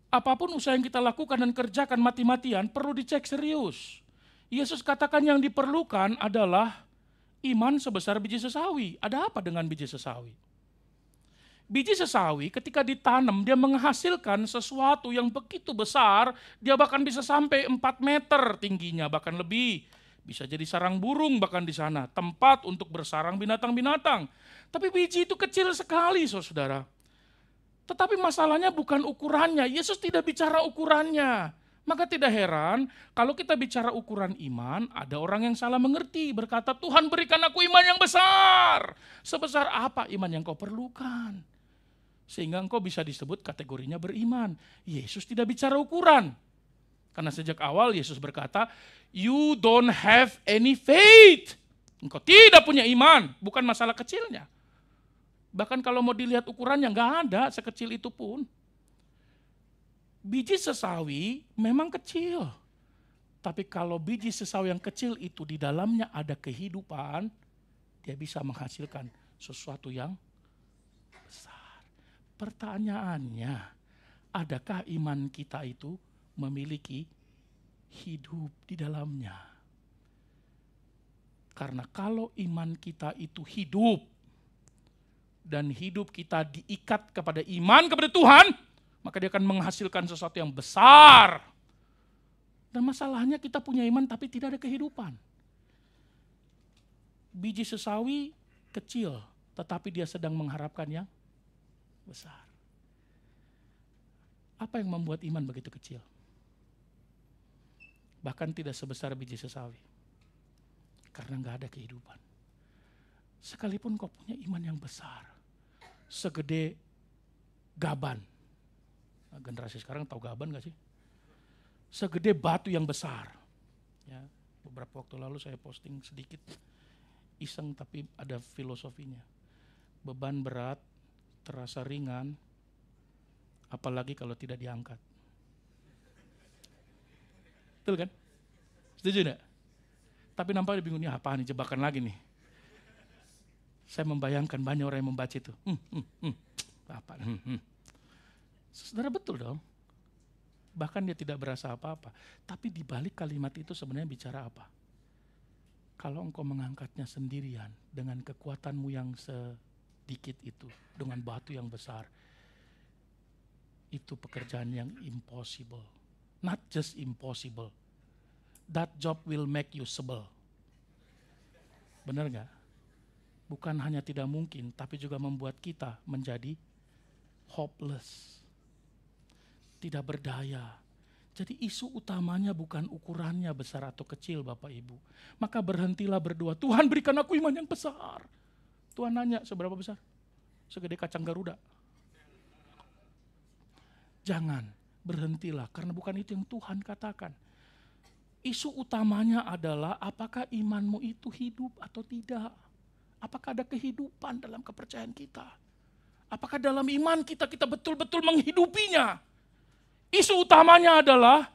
apapun usaha yang kita lakukan dan kerjakan mati-matian perlu dicek serius. Yesus katakan yang diperlukan adalah iman sebesar biji sesawi. Ada apa dengan biji sesawi? Biji sesawi ketika ditanam dia menghasilkan sesuatu yang begitu besar, dia bahkan bisa sampai 4 meter tingginya, bahkan lebih. Bisa jadi sarang burung bahkan di sana, tempat untuk bersarang binatang-binatang. Tapi biji itu kecil sekali, saudara. Tetapi masalahnya bukan ukurannya, Yesus tidak bicara ukurannya. Maka tidak heran kalau kita bicara ukuran iman, ada orang yang salah mengerti, berkata, Tuhan berikan aku iman yang besar. Sebesar apa iman yang kau perlukan? Sehingga engkau bisa disebut kategorinya beriman. Yesus tidak bicara ukuran. Karena sejak awal Yesus berkata, you don't have any faith. Engkau tidak punya iman, bukan masalah kecilnya. Bahkan kalau mau dilihat ukurannya, nggak ada sekecil itu pun. Biji sesawi memang kecil. Tapi kalau biji sesawi yang kecil itu di dalamnya ada kehidupan, dia bisa menghasilkan sesuatu yang besar. Pertanyaannya, adakah iman kita itu memiliki hidup di dalamnya? Karena kalau iman kita itu hidup, dan hidup kita diikat kepada iman kepada Tuhan, maka dia akan menghasilkan sesuatu yang besar. Dan masalahnya kita punya iman tapi tidak ada kehidupan. Biji sesawi kecil, tetapi dia sedang mengharapkan yang besar. Apa yang membuat iman begitu kecil? Bahkan tidak sebesar biji sesawi. Karena nggak ada kehidupan. Sekalipun kau punya iman yang besar, segede gaban. Nah, generasi sekarang tahu gaban nggak sih? Segede batu yang besar. Ya, beberapa waktu lalu saya posting sedikit iseng tapi ada filosofinya. Beban berat terasa ringan, apalagi kalau tidak diangkat. Betul kan? Setuju enggak? Tapi nampaknya bingung, ini apaan nih, jebakan lagi nih. Saya membayangkan banyak orang yang membaca itu. Apa? Saudara, betul dong. Bahkan dia tidak berasa apa-apa. Tapi di balik kalimat itu sebenarnya bicara apa? Kalau engkau mengangkatnya sendirian dengan kekuatanmu yang sedikit itu, dengan batu yang besar, itu pekerjaan yang impossible. Not just impossible. That job will make you sebel. Benar gak? Bukan hanya tidak mungkin, tapi juga membuat kita menjadi hopeless. Tidak berdaya. Jadi isu utamanya bukan ukurannya besar atau kecil Bapak Ibu. Maka berhentilah berdoa, Tuhan berikan aku iman yang besar. Tuhan nanya, seberapa besar? Segede kacang Garuda. Jangan, berhentilah, karena bukan itu yang Tuhan katakan. Isu utamanya adalah apakah imanmu itu hidup atau tidak. Apakah ada kehidupan dalam kepercayaan kita. Apakah dalam iman kita betul-betul menghidupinya. Isu utamanya adalah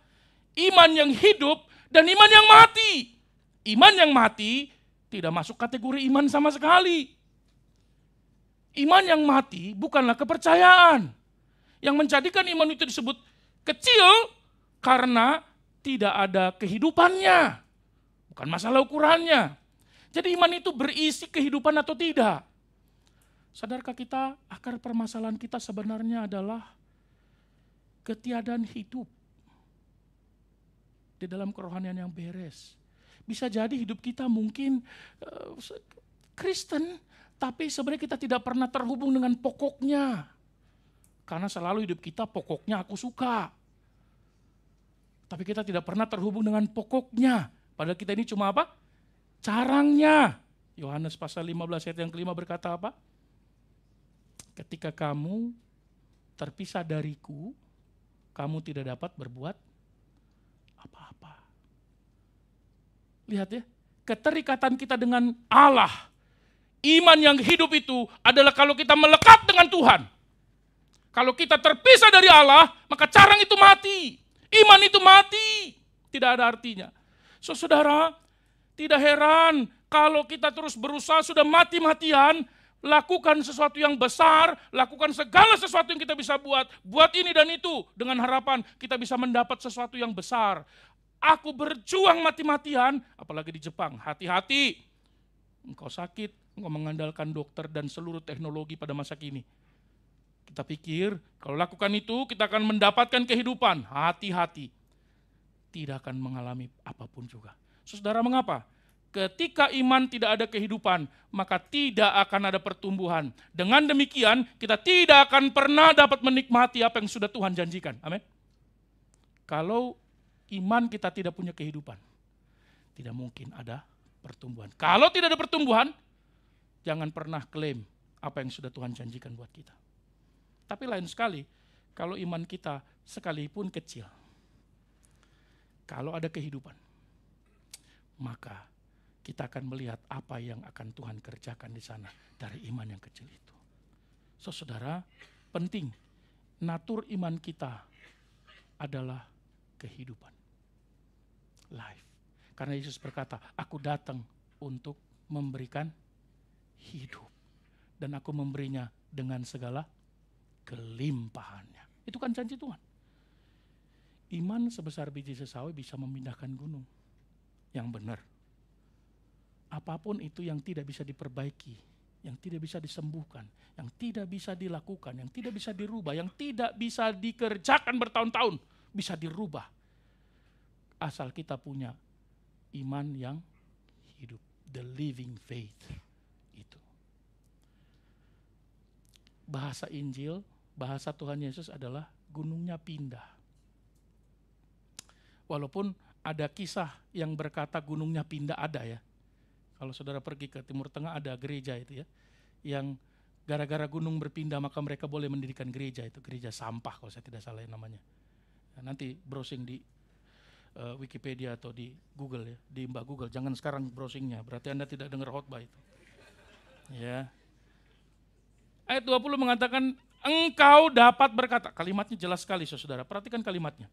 iman yang hidup dan iman yang mati. Iman yang mati tidak masuk kategori iman sama sekali. Iman yang mati bukanlah kepercayaan. Yang menjadikan iman itu disebut kecil karena tidak ada kehidupannya. Bukan masalah ukurannya. Jadi iman itu berisi kehidupan atau tidak. Sadarkah kita, akar permasalahan kita sebenarnya adalah ketiadaan hidup di dalam kerohanian yang beres. Bisa jadi hidup kita mungkin Kristen, tapi sebenarnya kita tidak pernah terhubung dengan pokoknya. Karena selalu hidup kita pokoknya aku suka. Tapi kita tidak pernah terhubung dengan pokoknya. Padahal kita ini cuma apa? Carangnya. Yohanes pasal 15 ayat yang kelima berkata apa? Ketika kamu terpisah dariku, kamu tidak dapat berbuat apa-apa. Lihat ya, keterikatan kita dengan Allah, iman yang hidup itu adalah kalau kita melekat dengan Tuhan. Kalau kita terpisah dari Allah, maka carang itu mati. Iman itu mati. Tidak ada artinya. Saudara, tidak heran kalau kita terus berusaha sudah mati-matian, lakukan sesuatu yang besar, lakukan segala sesuatu yang kita bisa buat ini dan itu, dengan harapan kita bisa mendapat sesuatu yang besar. Aku berjuang mati-matian, apalagi di Jepang, hati-hati. Engkau sakit, engkau mengandalkan dokter dan seluruh teknologi pada masa kini. Kita pikir, kalau lakukan itu kita akan mendapatkan kehidupan, hati-hati. Tidak akan mengalami apapun juga. Saudara, mengapa? Ketika iman tidak ada kehidupan, maka tidak akan ada pertumbuhan. Dengan demikian, kita tidak akan pernah dapat menikmati apa yang sudah Tuhan janjikan. Amin. Kalau iman kita tidak punya kehidupan, tidak mungkin ada pertumbuhan. Kalau tidak ada pertumbuhan, jangan pernah klaim apa yang sudah Tuhan janjikan buat kita. Tapi lain sekali, kalau iman kita sekalipun kecil, kalau ada kehidupan, maka kita akan melihat apa yang akan Tuhan kerjakan di sana dari iman yang kecil itu. Saudara, penting natur iman kita adalah kehidupan. Life. Karena Yesus berkata, aku datang untuk memberikan hidup. Dan aku memberinya dengan segala kelimpahannya. Itu kan janji Tuhan. Iman sebesar biji sesawi bisa memindahkan gunung. Yang benar. Apapun itu yang tidak bisa diperbaiki, yang tidak bisa disembuhkan, yang tidak bisa dilakukan, yang tidak bisa dirubah, yang tidak bisa dikerjakan bertahun-tahun, bisa dirubah. Asal kita punya iman yang hidup, the living faith itu. Bahasa Injil, bahasa Tuhan Yesus adalah gunungnya pindah. Walaupun ada kisah yang berkata gunungnya pindah, ada ya. Kalau saudara pergi ke Timur Tengah ada gereja itu ya, yang gara-gara gunung berpindah maka mereka boleh mendirikan gereja, itu gereja sampah kalau saya tidak salah namanya. Nah, nanti browsing di Wikipedia atau di Google ya, di Mbak Google. Jangan sekarang browsingnya, berarti Anda tidak dengar khotbah itu. Ya. Ayat 20 mengatakan, engkau dapat berkata, kalimatnya jelas sekali saudara, perhatikan kalimatnya.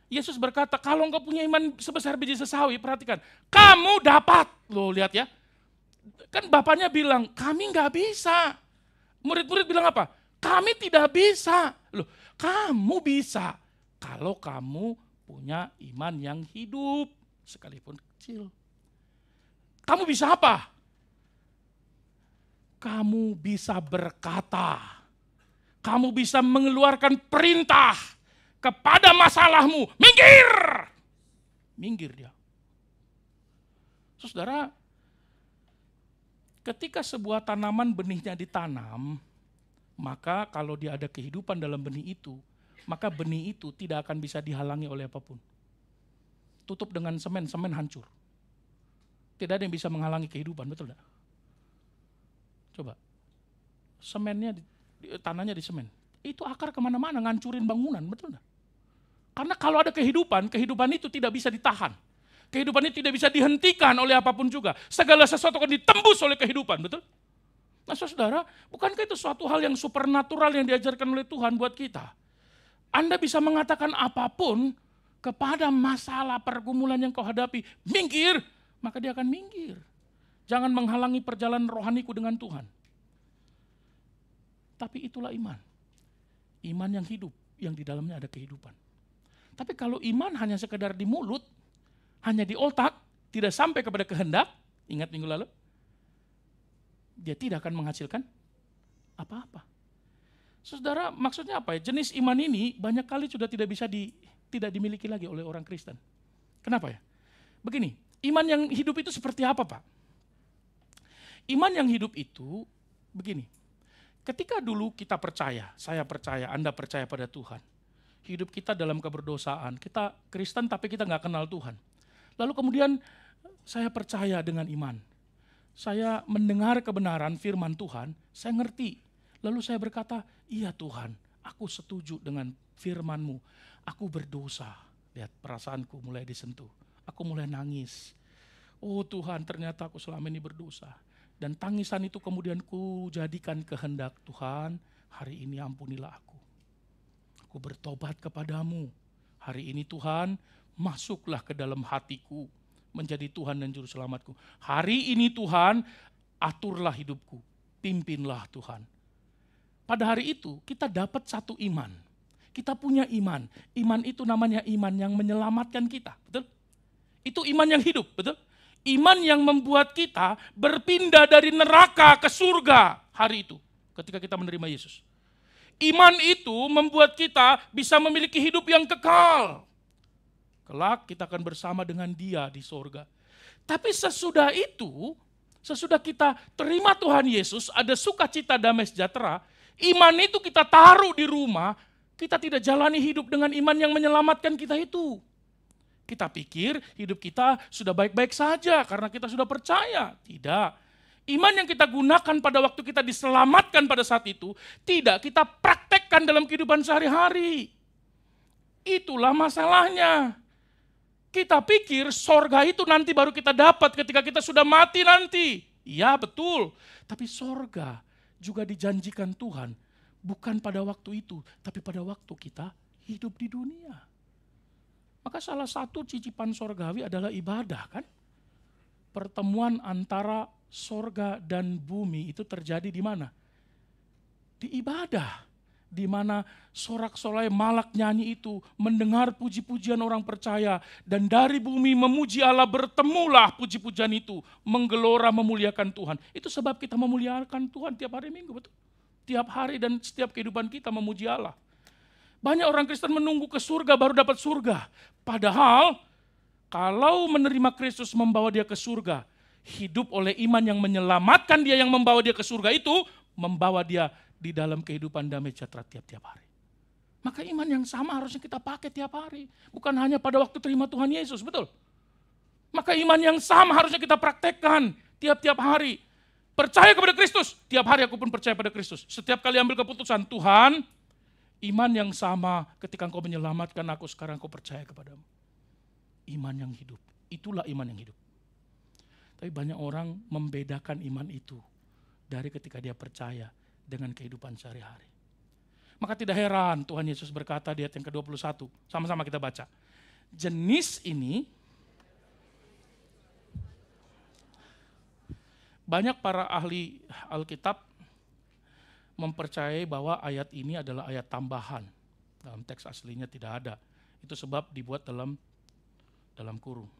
Yesus berkata, kalau engkau punya iman sebesar biji sesawi, perhatikan, kamu dapat. Loh lihat ya, kan bapaknya bilang, kami nggak bisa. Murid-murid bilang apa? Kami tidak bisa. Loh, kamu bisa kalau kamu punya iman yang hidup, sekalipun kecil. Kamu bisa apa? Kamu bisa berkata. Kamu bisa mengeluarkan perintah kepada masalahmu. Minggir! Minggir dia. Saudara, ketika sebuah tanaman benihnya ditanam, maka kalau dia ada kehidupan dalam benih itu, maka benih itu tidak akan bisa dihalangi oleh apapun. Tutup dengan semen, semen hancur. Tidak ada yang bisa menghalangi kehidupan, betul tidak? Coba, semennya, tanahnya di semen. Itu akar kemana-mana, ngancurin bangunan, betul tidak? Karena kalau ada kehidupan, kehidupan itu tidak bisa ditahan. Kehidupan itu tidak bisa dihentikan oleh apapun juga. Segala sesuatu akan ditembus oleh kehidupan, betul? Nah saudara, bukankah itu suatu hal yang supernatural yang diajarkan oleh Tuhan buat kita? Anda bisa mengatakan apapun kepada masalah pergumulan yang kau hadapi, minggir, maka dia akan minggir. Jangan menghalangi perjalanan rohaniku dengan Tuhan. Tapi itulah iman. Iman yang hidup, yang di dalamnya ada kehidupan. Tapi kalau iman hanya sekedar di mulut, hanya di otak, tidak sampai kepada kehendak, ingat minggu lalu, dia tidak akan menghasilkan apa-apa. Saudara, maksudnya apa ya? Jenis iman ini banyak kali sudah tidak dimiliki lagi oleh orang Kristen. Kenapa ya? Begini, iman yang hidup itu seperti apa, Pak? Iman yang hidup itu begini. Ketika dulu kita percaya, saya percaya, Anda percaya pada Tuhan. Hidup kita dalam keberdosaan, kita Kristen tapi kita nggak kenal Tuhan. Lalu kemudian saya percaya dengan iman. Saya mendengar kebenaran firman Tuhan, saya ngerti. Lalu saya berkata, iya Tuhan, aku setuju dengan firman-Mu. Aku berdosa. Lihat perasaanku mulai disentuh. Aku mulai nangis. Oh Tuhan, ternyata aku selama ini berdosa. Dan tangisan itu kemudian ku jadikan kehendak Tuhan, hari ini ampunilah aku. Aku bertobat kepadamu. Hari ini Tuhan, masuklah ke dalam hatiku, menjadi Tuhan dan Juru Selamatku. Hari ini Tuhan, aturlah hidupku, pimpinlah Tuhan. Pada hari itu kita dapat satu iman. Kita punya iman. Iman itu namanya iman yang menyelamatkan kita. Betul? Itu iman yang hidup. Betul? Iman yang membuat kita berpindah dari neraka ke surga hari itu. Ketika kita menerima Yesus. Iman itu membuat kita bisa memiliki hidup yang kekal. Kelak kita akan bersama dengan Dia di surga. Tapi sesudah itu, sesudah kita terima Tuhan Yesus, ada sukacita damai sejahtera, iman itu kita taruh di rumah, kita tidak jalani hidup dengan iman yang menyelamatkan kita itu. Kita pikir hidup kita sudah baik-baik saja karena kita sudah percaya. Tidak. Iman yang kita gunakan pada waktu kita diselamatkan pada saat itu, tidak kita praktekkan dalam kehidupan sehari-hari. Itulah masalahnya. Kita pikir sorga itu nanti baru kita dapat ketika kita sudah mati nanti. Iya betul, tapi sorga juga dijanjikan Tuhan bukan pada waktu itu, tapi pada waktu kita hidup di dunia. Maka salah satu cicipan sorgawi adalah ibadah kan. Pertemuan antara sorga dan bumi itu terjadi di mana? Di ibadah. Di mana sorak-sorai malak nyanyi itu mendengar puji-pujian orang percaya, dan dari bumi memuji Allah, bertemulah puji-pujian itu menggelora memuliakan Tuhan. Itu sebab kita memuliakan Tuhan tiap hari Minggu, betul? Tiap hari dan setiap kehidupan kita memuji Allah. Banyak orang Kristen menunggu ke surga baru dapat surga. Padahal kalau menerima Kristus membawa dia ke surga, hidup oleh iman yang menyelamatkan dia, yang membawa dia ke surga itu membawa dia di dalam kehidupan damai sejahtera tiap-tiap hari. Maka iman yang sama harusnya kita pakai tiap hari. Bukan hanya pada waktu terima Tuhan Yesus, betul? Maka iman yang sama harusnya kita praktekkan tiap-tiap hari. Percaya kepada Kristus, tiap hari aku pun percaya pada Kristus. Setiap kali ambil keputusan, Tuhan, iman yang sama ketika Engkau menyelamatkan aku, sekarang aku percaya kepadamu. Iman yang hidup, itulah iman yang hidup. Tapi banyak orang membedakan iman itu dari ketika dia percaya dengan kehidupan sehari-hari. Maka tidak heran Tuhan Yesus berkata di ayat yang ke-21, sama-sama kita baca. Jenis ini, banyak para ahli Alkitab mempercayai bahwa ayat ini adalah ayat tambahan. Dalam teks aslinya tidak ada. Itu sebab dibuat dalam kurung.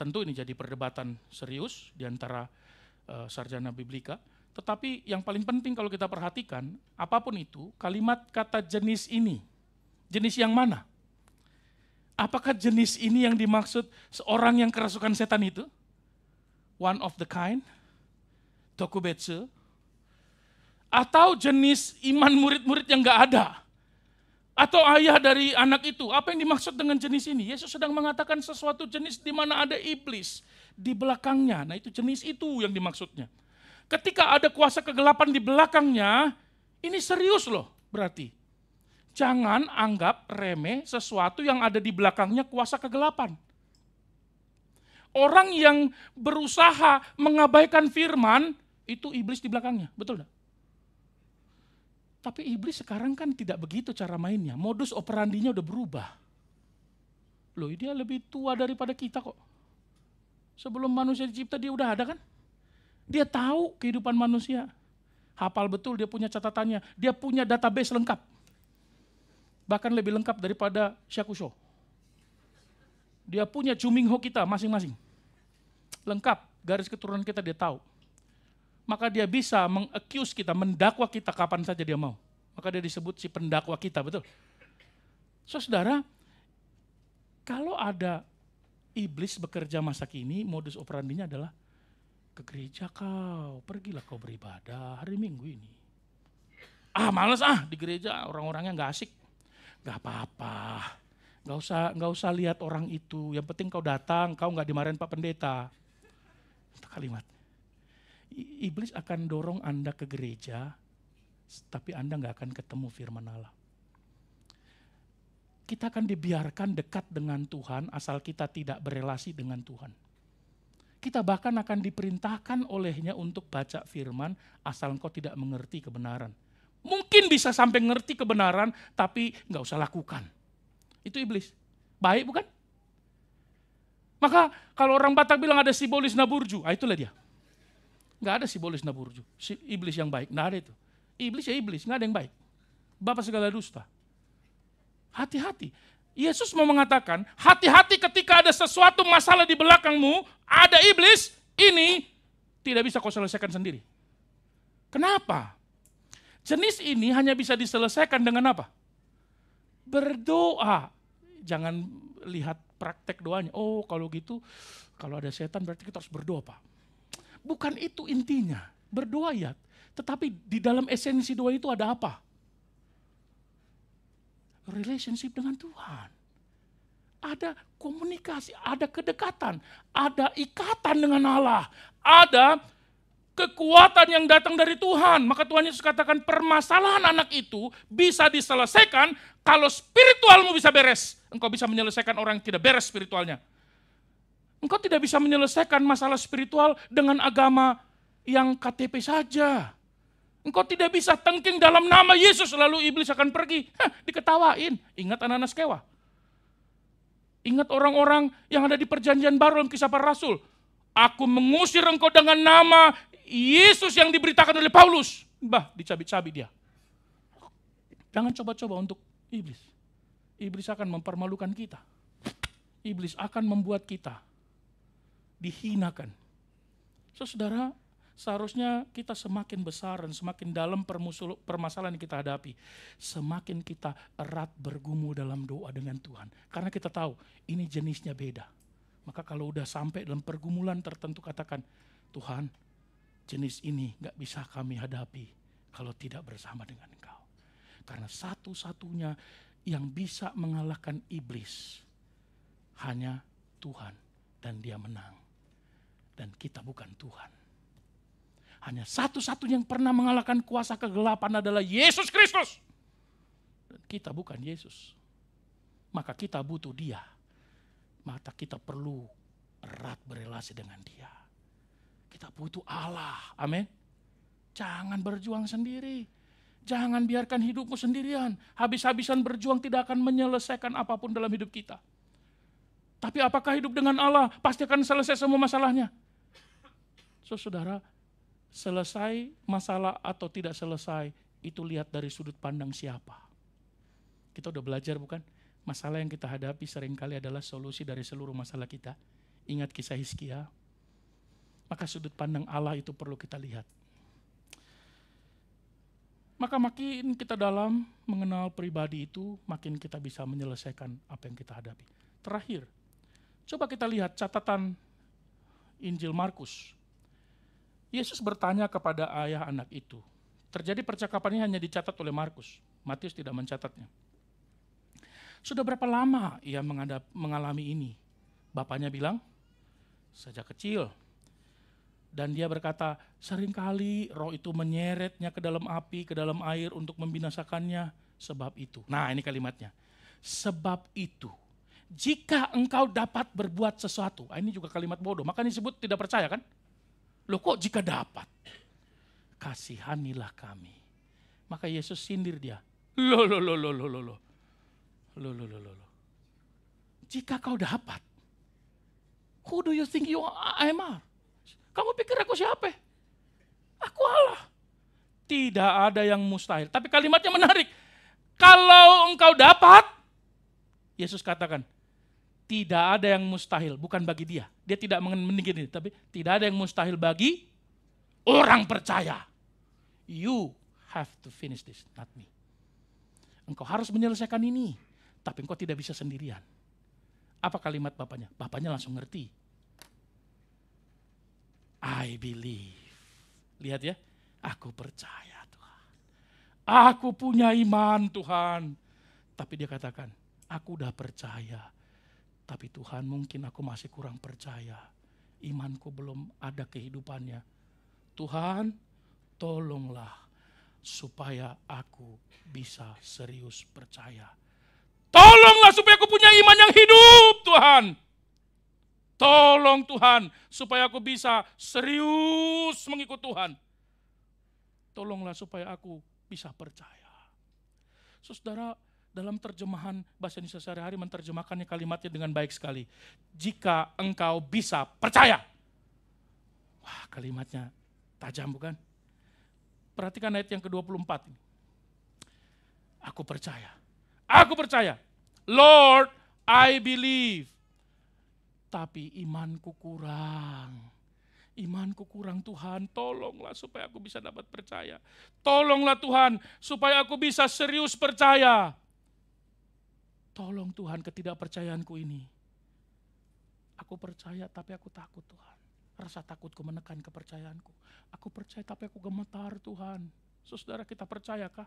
Tentu ini jadi perdebatan serius di antara sarjana biblika. Tetapi yang paling penting kalau kita perhatikan, apapun itu, kalimat kata jenis ini, jenis yang mana? Apakah jenis ini yang dimaksud seorang yang kerasukan setan itu? One of the kind? Tokubetsu? Atau jenis iman murid-murid yang gak ada? Atau ayah dari anak itu? Apa yang dimaksud dengan jenis ini? Yesus sedang mengatakan sesuatu jenis di mana ada iblis di belakangnya. Nah itu jenis itu yang dimaksudnya. Ketika ada kuasa kegelapan di belakangnya, ini serius loh berarti. Jangan anggap remeh sesuatu yang ada di belakangnya kuasa kegelapan. Orang yang berusaha mengabaikan firman, itu iblis di belakangnya, betul gak? Tapi iblis sekarang kan tidak begitu cara mainnya, modus operandinya udah berubah. Loh dia lebih tua daripada kita kok. Sebelum manusia dicipta dia udah ada kan? Dia tahu kehidupan manusia. Hafal betul, dia punya catatannya. Dia punya database lengkap. Bahkan lebih lengkap daripada Shakusho. Dia punya Jumingho kita masing-masing. Lengkap, garis keturunan kita dia tahu. Maka dia bisa meng-accuse kita, mendakwa kita kapan saja dia mau. Maka dia disebut si pendakwa kita, betul? Saudara, kalau ada iblis bekerja masa kini, modus operandinya adalah ke gereja pergilah kau beribadah hari Minggu ini. Males di gereja, orang-orangnya gak asik. Gak apa-apa, gak usah lihat orang itu, yang penting kau datang, kau gak dimarahin Pak Pendeta. Itu kalimat. Iblis akan dorong Anda ke gereja, tapi Anda gak akan ketemu firman Allah. Kita akan dibiarkan dekat dengan Tuhan asal kita tidak berelasi dengan Tuhan. Kita bahkan akan diperintahkan olehnya untuk baca firman asal engkau tidak mengerti kebenaran. Mungkin bisa sampai ngerti kebenaran tapi gak usah lakukan. Itu iblis. Baik bukan? Maka kalau orang Batak bilang ada sibolis naburju, itulah dia. Gak ada sibolis naburju. Iblis yang baik, gak ada itu. Iblis ya iblis, gak ada yang baik. Bapak segala dusta. Hati-hati. Yesus mau mengatakan, hati-hati ketika ada sesuatu masalah di belakangmu, ada iblis, ini tidak bisa kau selesaikan sendiri. Kenapa? Jenis ini hanya bisa diselesaikan dengan apa? Berdoa. Jangan lihat praktek doanya. Oh kalau gitu, kalau ada setan berarti kita harus berdoa Pak. Bukan itu intinya, berdoa ya. Tetapi di dalam esensi doa itu ada apa? Relationship dengan Tuhan. Ada komunikasi, ada kedekatan, ada ikatan dengan Allah, ada kekuatan yang datang dari Tuhan. Maka Tuhan Yesus katakan permasalahan anak itu bisa diselesaikan kalau spiritualmu bisa beres. Engkau bisa menyelesaikan orang yang tidak beres spiritualnya. Engkau tidak bisa menyelesaikan masalah spiritual dengan agama yang KTP saja. Engkau tidak bisa tengking dalam nama Yesus lalu iblis akan pergi. Diketawain. Ingat anak-anak Skewa. Ingat orang-orang yang ada di perjanjian baru dalam Kisah Para Rasul. Aku mengusir engkau dengan nama Yesus yang diberitakan oleh Paulus. Dicabik-cabik dia. Jangan coba-coba untuk iblis. Iblis akan mempermalukan kita. Iblis akan membuat kita dihinakan. Saudara, seharusnya kita semakin besar dan semakin dalam permasalahan yang kita hadapi, semakin kita erat bergumul dalam doa dengan Tuhan. Karena kita tahu ini jenisnya beda. Maka kalau udah sampai dalam pergumulan tertentu, katakan, Tuhan, jenis ini gak bisa kami hadapi kalau tidak bersama dengan Engkau. Karena satu-satunya yang bisa mengalahkan iblis hanya Tuhan, dan dia menang. Dan kita bukan Tuhan. Hanya satu-satunya yang pernah mengalahkan kuasa kegelapan adalah Yesus Kristus. Dan kita bukan Yesus. Maka kita butuh dia. Maka kita perlu erat berelasi dengan dia. Kita butuh Allah. Amin. Jangan berjuang sendiri. Jangan biarkan hidupmu sendirian. Habis-habisan berjuang tidak akan menyelesaikan apapun dalam hidup kita. Tapi apakah hidup dengan Allah pasti akan selesai semua masalahnya? Saudara, selesai masalah atau tidak selesai, itu lihat dari sudut pandang siapa. Kita udah belajar bukan? Masalah yang kita hadapi seringkali adalah solusi dari seluruh masalah kita. Ingat kisah Hizkia. Maka sudut pandang Allah itu perlu kita lihat. Maka makin kita dalam mengenal pribadi itu, makin kita bisa menyelesaikan apa yang kita hadapi. Terakhir, coba kita lihat catatan Injil Markus. Yesus bertanya kepada ayah anak itu. Terjadi percakapan ini hanya dicatat oleh Markus. Matius tidak mencatatnya. Sudah berapa lama ia mengalami ini? Bapaknya bilang, sejak kecil. Dan dia berkata, seringkali roh itu menyeretnya ke dalam api, ke dalam air untuk membinasakannya. Sebab itu. Nah, ini kalimatnya. Sebab itu, jika engkau dapat berbuat sesuatu. Ini juga kalimat bodoh. Maka disebut tidak percaya kan? Loh kok jika dapat? Kasihanilah kami. Maka Yesus sindir dia. Loh. Jika kau dapat. Who do you think you are? Kamu pikir aku siapa? Aku Allah. Tidak ada yang mustahil. Tapi kalimatnya menarik. Kalau engkau dapat, Yesus katakan, tidak ada yang mustahil, bukan bagi dia. Dia tidak meninggikan ini, tapi tidak ada yang mustahil bagi orang percaya. You have to finish this, not me. Engkau harus menyelesaikan ini, tapi engkau tidak bisa sendirian. Apa kalimat bapaknya? Bapaknya langsung ngerti. I believe. Lihat ya, aku percaya Tuhan. Aku punya iman Tuhan. Tapi dia katakan, aku udah percaya. Tapi Tuhan, mungkin aku masih kurang percaya. Imanku belum ada kehidupannya. Tuhan, tolonglah supaya aku bisa serius percaya. Tolonglah supaya aku punya iman yang hidup, Tuhan. Tolong Tuhan, supaya aku bisa serius mengikut Tuhan. Tolonglah supaya aku bisa percaya. Saudara, dalam terjemahan bahasa Indonesia sehari-hari menerjemahkannya kalimatnya dengan baik sekali. Jika engkau bisa percaya. Wah, kalimatnya tajam bukan? Perhatikan ayat yang ke-24 ini. Aku percaya. Aku percaya. Lord, I believe. Tapi imanku kurang. Imanku kurang Tuhan, tolonglah supaya aku bisa dapat percaya. Tolonglah Tuhan supaya aku bisa serius percaya. Tolong Tuhan ketidakpercayaanku ini. Aku percaya tapi aku takut Tuhan. Rasa takutku menekan kepercayaanku. Aku percaya tapi aku gemetar Tuhan. Saudara, kita percayakah?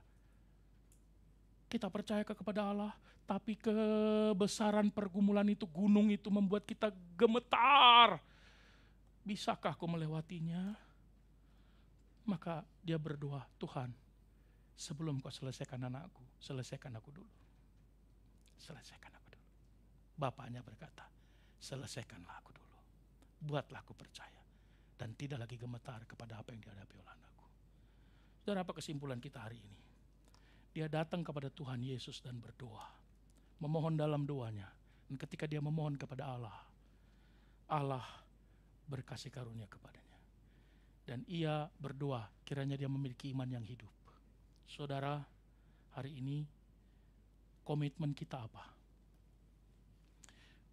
Kita percayakah kepada Allah? Tapi kebesaran pergumulan itu, gunung itu membuat kita gemetar. Bisakah aku melewatinya? Maka dia berdoa, Tuhan, sebelum kau selesaikan anakku, selesaikan aku dulu. Selesaikan aku dulu. Bapaknya berkata, selesaikanlah aku dulu. Buatlah aku percaya. Dan tidak lagi gemetar kepada apa yang dihadapi oleh anakku. Dan apa kesimpulan kita hari ini? Dia datang kepada Tuhan Yesus dan berdoa. Memohon dalam doanya, Dan ketika dia memohon kepada Allah, Allah berkasih karunia kepadanya. Dan ia berdoa kiranya dia memiliki iman yang hidup. Saudara, hari ini komitmen kita apa?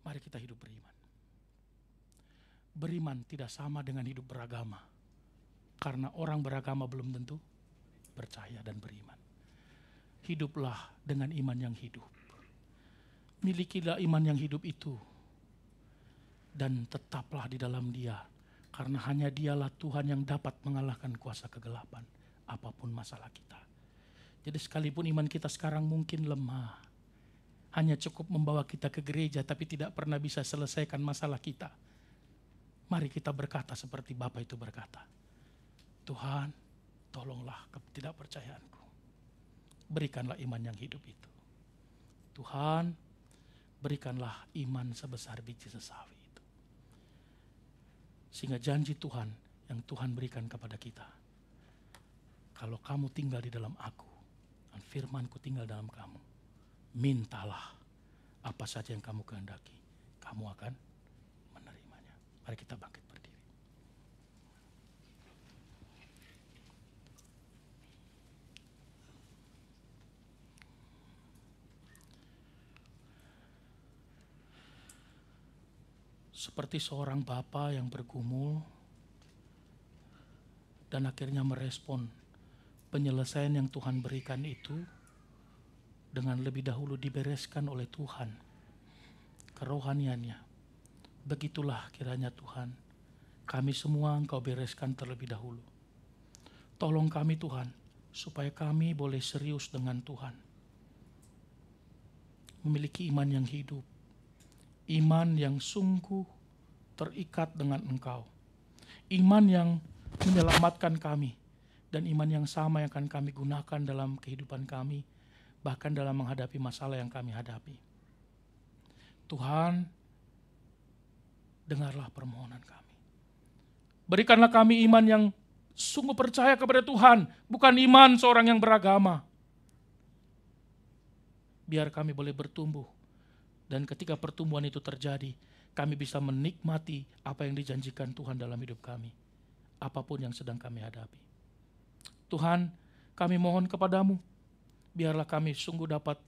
Mari kita hidup beriman. Beriman tidak sama dengan hidup beragama. Karena orang beragama belum tentu percaya dan beriman. Hiduplah dengan iman yang hidup. Milikilah iman yang hidup itu. Dan tetaplah di dalam Dia. Karena hanya Dialah Tuhan yang dapat mengalahkan kuasa kegelapan. Apapun masalah kita. Jadi sekalipun iman kita sekarang mungkin lemah. Hanya cukup membawa kita ke gereja tapi tidak pernah bisa selesaikan masalah kita. Mari kita berkata seperti Bapa itu berkata. Tuhan, tolonglah ketidakpercayaanku. Berikanlah iman yang hidup itu. Tuhan, berikanlah iman sebesar biji sesawi itu. Sehingga janji Tuhan yang Tuhan berikan kepada kita. Kalau kamu tinggal di dalam aku, dan firman-Ku tinggal dalam kamu, mintalah apa saja yang kamu kehendaki, kamu akan menerimanya. Mari kita bangkit berdiri. Seperti seorang bapa yang bergumul dan akhirnya merespon penyelesaian yang Tuhan berikan itu dengan lebih dahulu dibereskan oleh Tuhan kerohaniannya. Begitulah kiranya Tuhan, kami semua Engkau bereskan terlebih dahulu. Tolong kami Tuhan, supaya kami boleh serius dengan Tuhan. Memiliki iman yang hidup, iman yang sungguh terikat dengan Engkau. Iman yang menyelamatkan kami, dan iman yang sama yang akan kami gunakan dalam kehidupan kami, bahkan dalam menghadapi masalah yang kami hadapi. Tuhan, dengarlah permohonan kami. Berikanlah kami iman yang sungguh percaya kepada Tuhan, bukan iman seorang yang beragama. Biar kami boleh bertumbuh, dan ketika pertumbuhan itu terjadi, kami bisa menikmati apa yang dijanjikan Tuhan dalam hidup kami, apapun yang sedang kami hadapi. Tuhan, kami mohon kepadamu, biarlah kami sungguh dapat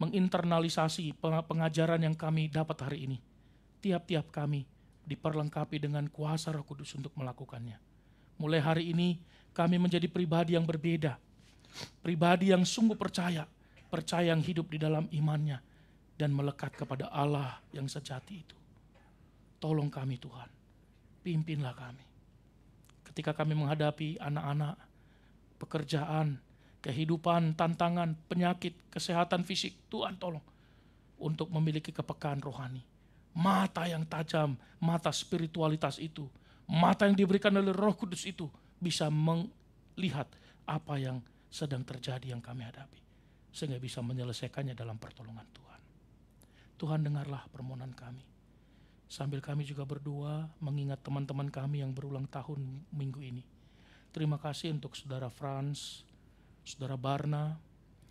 menginternalisasi pengajaran yang kami dapat hari ini. Tiap-tiap kami diperlengkapi dengan kuasa Roh Kudus untuk melakukannya. Mulai hari ini kami menjadi pribadi yang berbeda. Pribadi yang sungguh percaya yang hidup di dalam imannya dan melekat kepada Allah yang sejati itu. Tolong kami Tuhan, pimpinlah kami. Ketika kami menghadapi anak-anak, pekerjaan, kehidupan, tantangan, penyakit, kesehatan fisik, Tuhan tolong untuk memiliki kepekaan rohani. Mata yang tajam, mata spiritualitas itu, mata yang diberikan oleh Roh Kudus itu bisa melihat apa yang sedang terjadi yang kami hadapi, sehingga bisa menyelesaikannya dalam pertolongan Tuhan. Tuhan, dengarlah permohonan kami. Sambil kami juga berdoa mengingat teman-teman kami yang berulang tahun minggu ini. Terima kasih untuk Saudara Frans, Saudara Barna,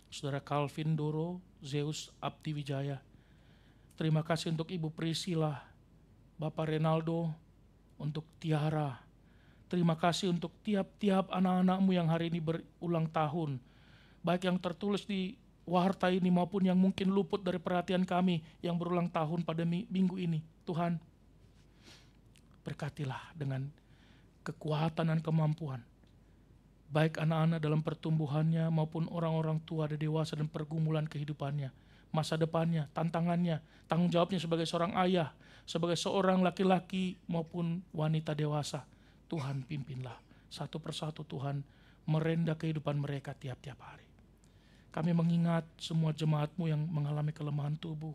Saudara Calvin Doro, Zeus Abdi Wijaya. Terima kasih untuk Ibu Priscilla, Bapak Renaldo, untuk Tiara. Terima kasih untuk tiap-tiap anak-anakmu yang hari ini berulang tahun. Baik yang tertulis di warta ini maupun yang mungkin luput dari perhatian kami yang berulang tahun pada minggu ini. Tuhan, berkatilah dengan kekuatan dan kemampuan. Baik anak-anak dalam pertumbuhannya maupun orang-orang tua dan dewasa dan pergumulan kehidupannya, masa depannya, tantangannya, tanggung jawabnya sebagai seorang ayah, sebagai seorang laki-laki maupun wanita dewasa. Tuhan, pimpinlah satu persatu. Tuhan, merenda kehidupan mereka tiap-tiap hari. Kami mengingat semua jemaat-Mu yang mengalami kelemahan tubuh.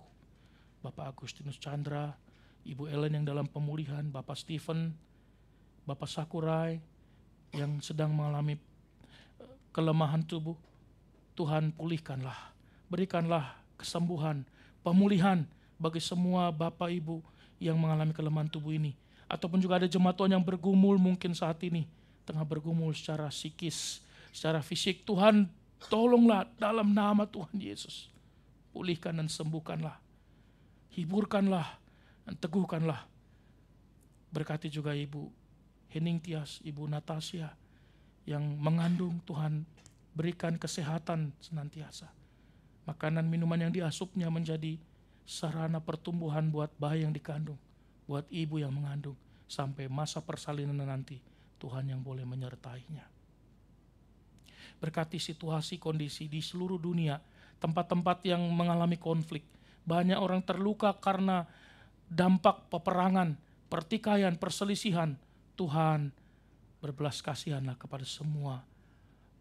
Bapak Agustinus Chandra, Ibu Ellen yang dalam pemulihan, Bapak Stephen, Bapak Sakurai yang sedang mengalami kelemahan tubuh. Tuhan, pulihkanlah, berikanlah kesembuhan, pemulihan bagi semua Bapak Ibu yang mengalami kelemahan tubuh ini. Ataupun juga ada jemaat Tuhan yang bergumul mungkin saat ini, tengah bergumul secara psikis, secara fisik. Tuhan, tolonglah dalam nama Tuhan Yesus. Pulihkan dan sembuhkanlah. hiburkanlah dan teguhkanlah. Berkati juga Ibu Hening Tias, Ibu Natasha yang mengandung, Tuhan berikan kesehatan senantiasa. Makanan minuman yang diasupnya menjadi sarana pertumbuhan buat bayi yang dikandung, buat ibu yang mengandung, sampai masa persalinan nanti Tuhan yang boleh menyertainya. Berkati situasi kondisi di seluruh dunia, tempat-tempat yang mengalami konflik. Banyak orang terluka karena dampak peperangan, pertikaian, perselisihan. Tuhan, berbelas kasihanlah kepada semua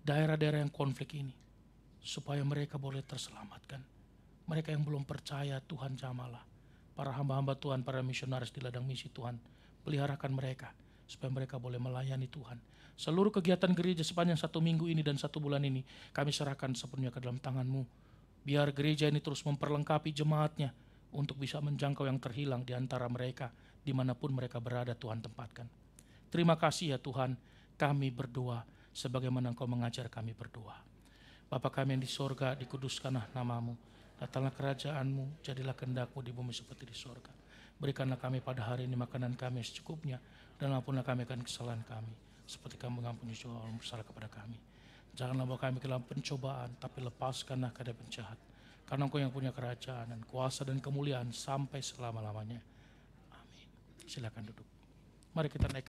daerah-daerah yang konflik ini, supaya mereka boleh terselamatkan. Mereka yang belum percaya, Tuhan jamalah. Para hamba-hamba Tuhan, para misionaris di ladang misi Tuhan, peliharakan mereka, supaya mereka boleh melayani Tuhan. Seluruh kegiatan gereja sepanjang 1 minggu ini dan 1 bulan ini, kami serahkan sepenuhnya ke dalam tangan-Mu. Biar gereja ini terus memperlengkapi jemaatnya, untuk bisa menjangkau yang terhilang di antara mereka, dimanapun mereka berada Tuhan tempatkan. Terima kasih ya Tuhan, kami berdoa sebagaimana Engkau mengajar kami berdoa. Bapa kami yang di sorga, dikuduskanlah nama-Mu. Datanglah kerajaan-Mu, jadilah kehendak-Mu di bumi seperti di sorga. Berikanlah kami pada hari ini makanan kami secukupnya, dan ampunlah kami akan kesalahan kami, seperti Kami mengampuni juga orang bersalah kepada kami. Janganlah bawa kami ke dalam pencobaan, tapi lepaskanlah dari penjahat. Karena Engkau yang punya kerajaan dan kuasa dan kemuliaan sampai selama-lamanya. Amin. Silakan duduk. Mari kita naik.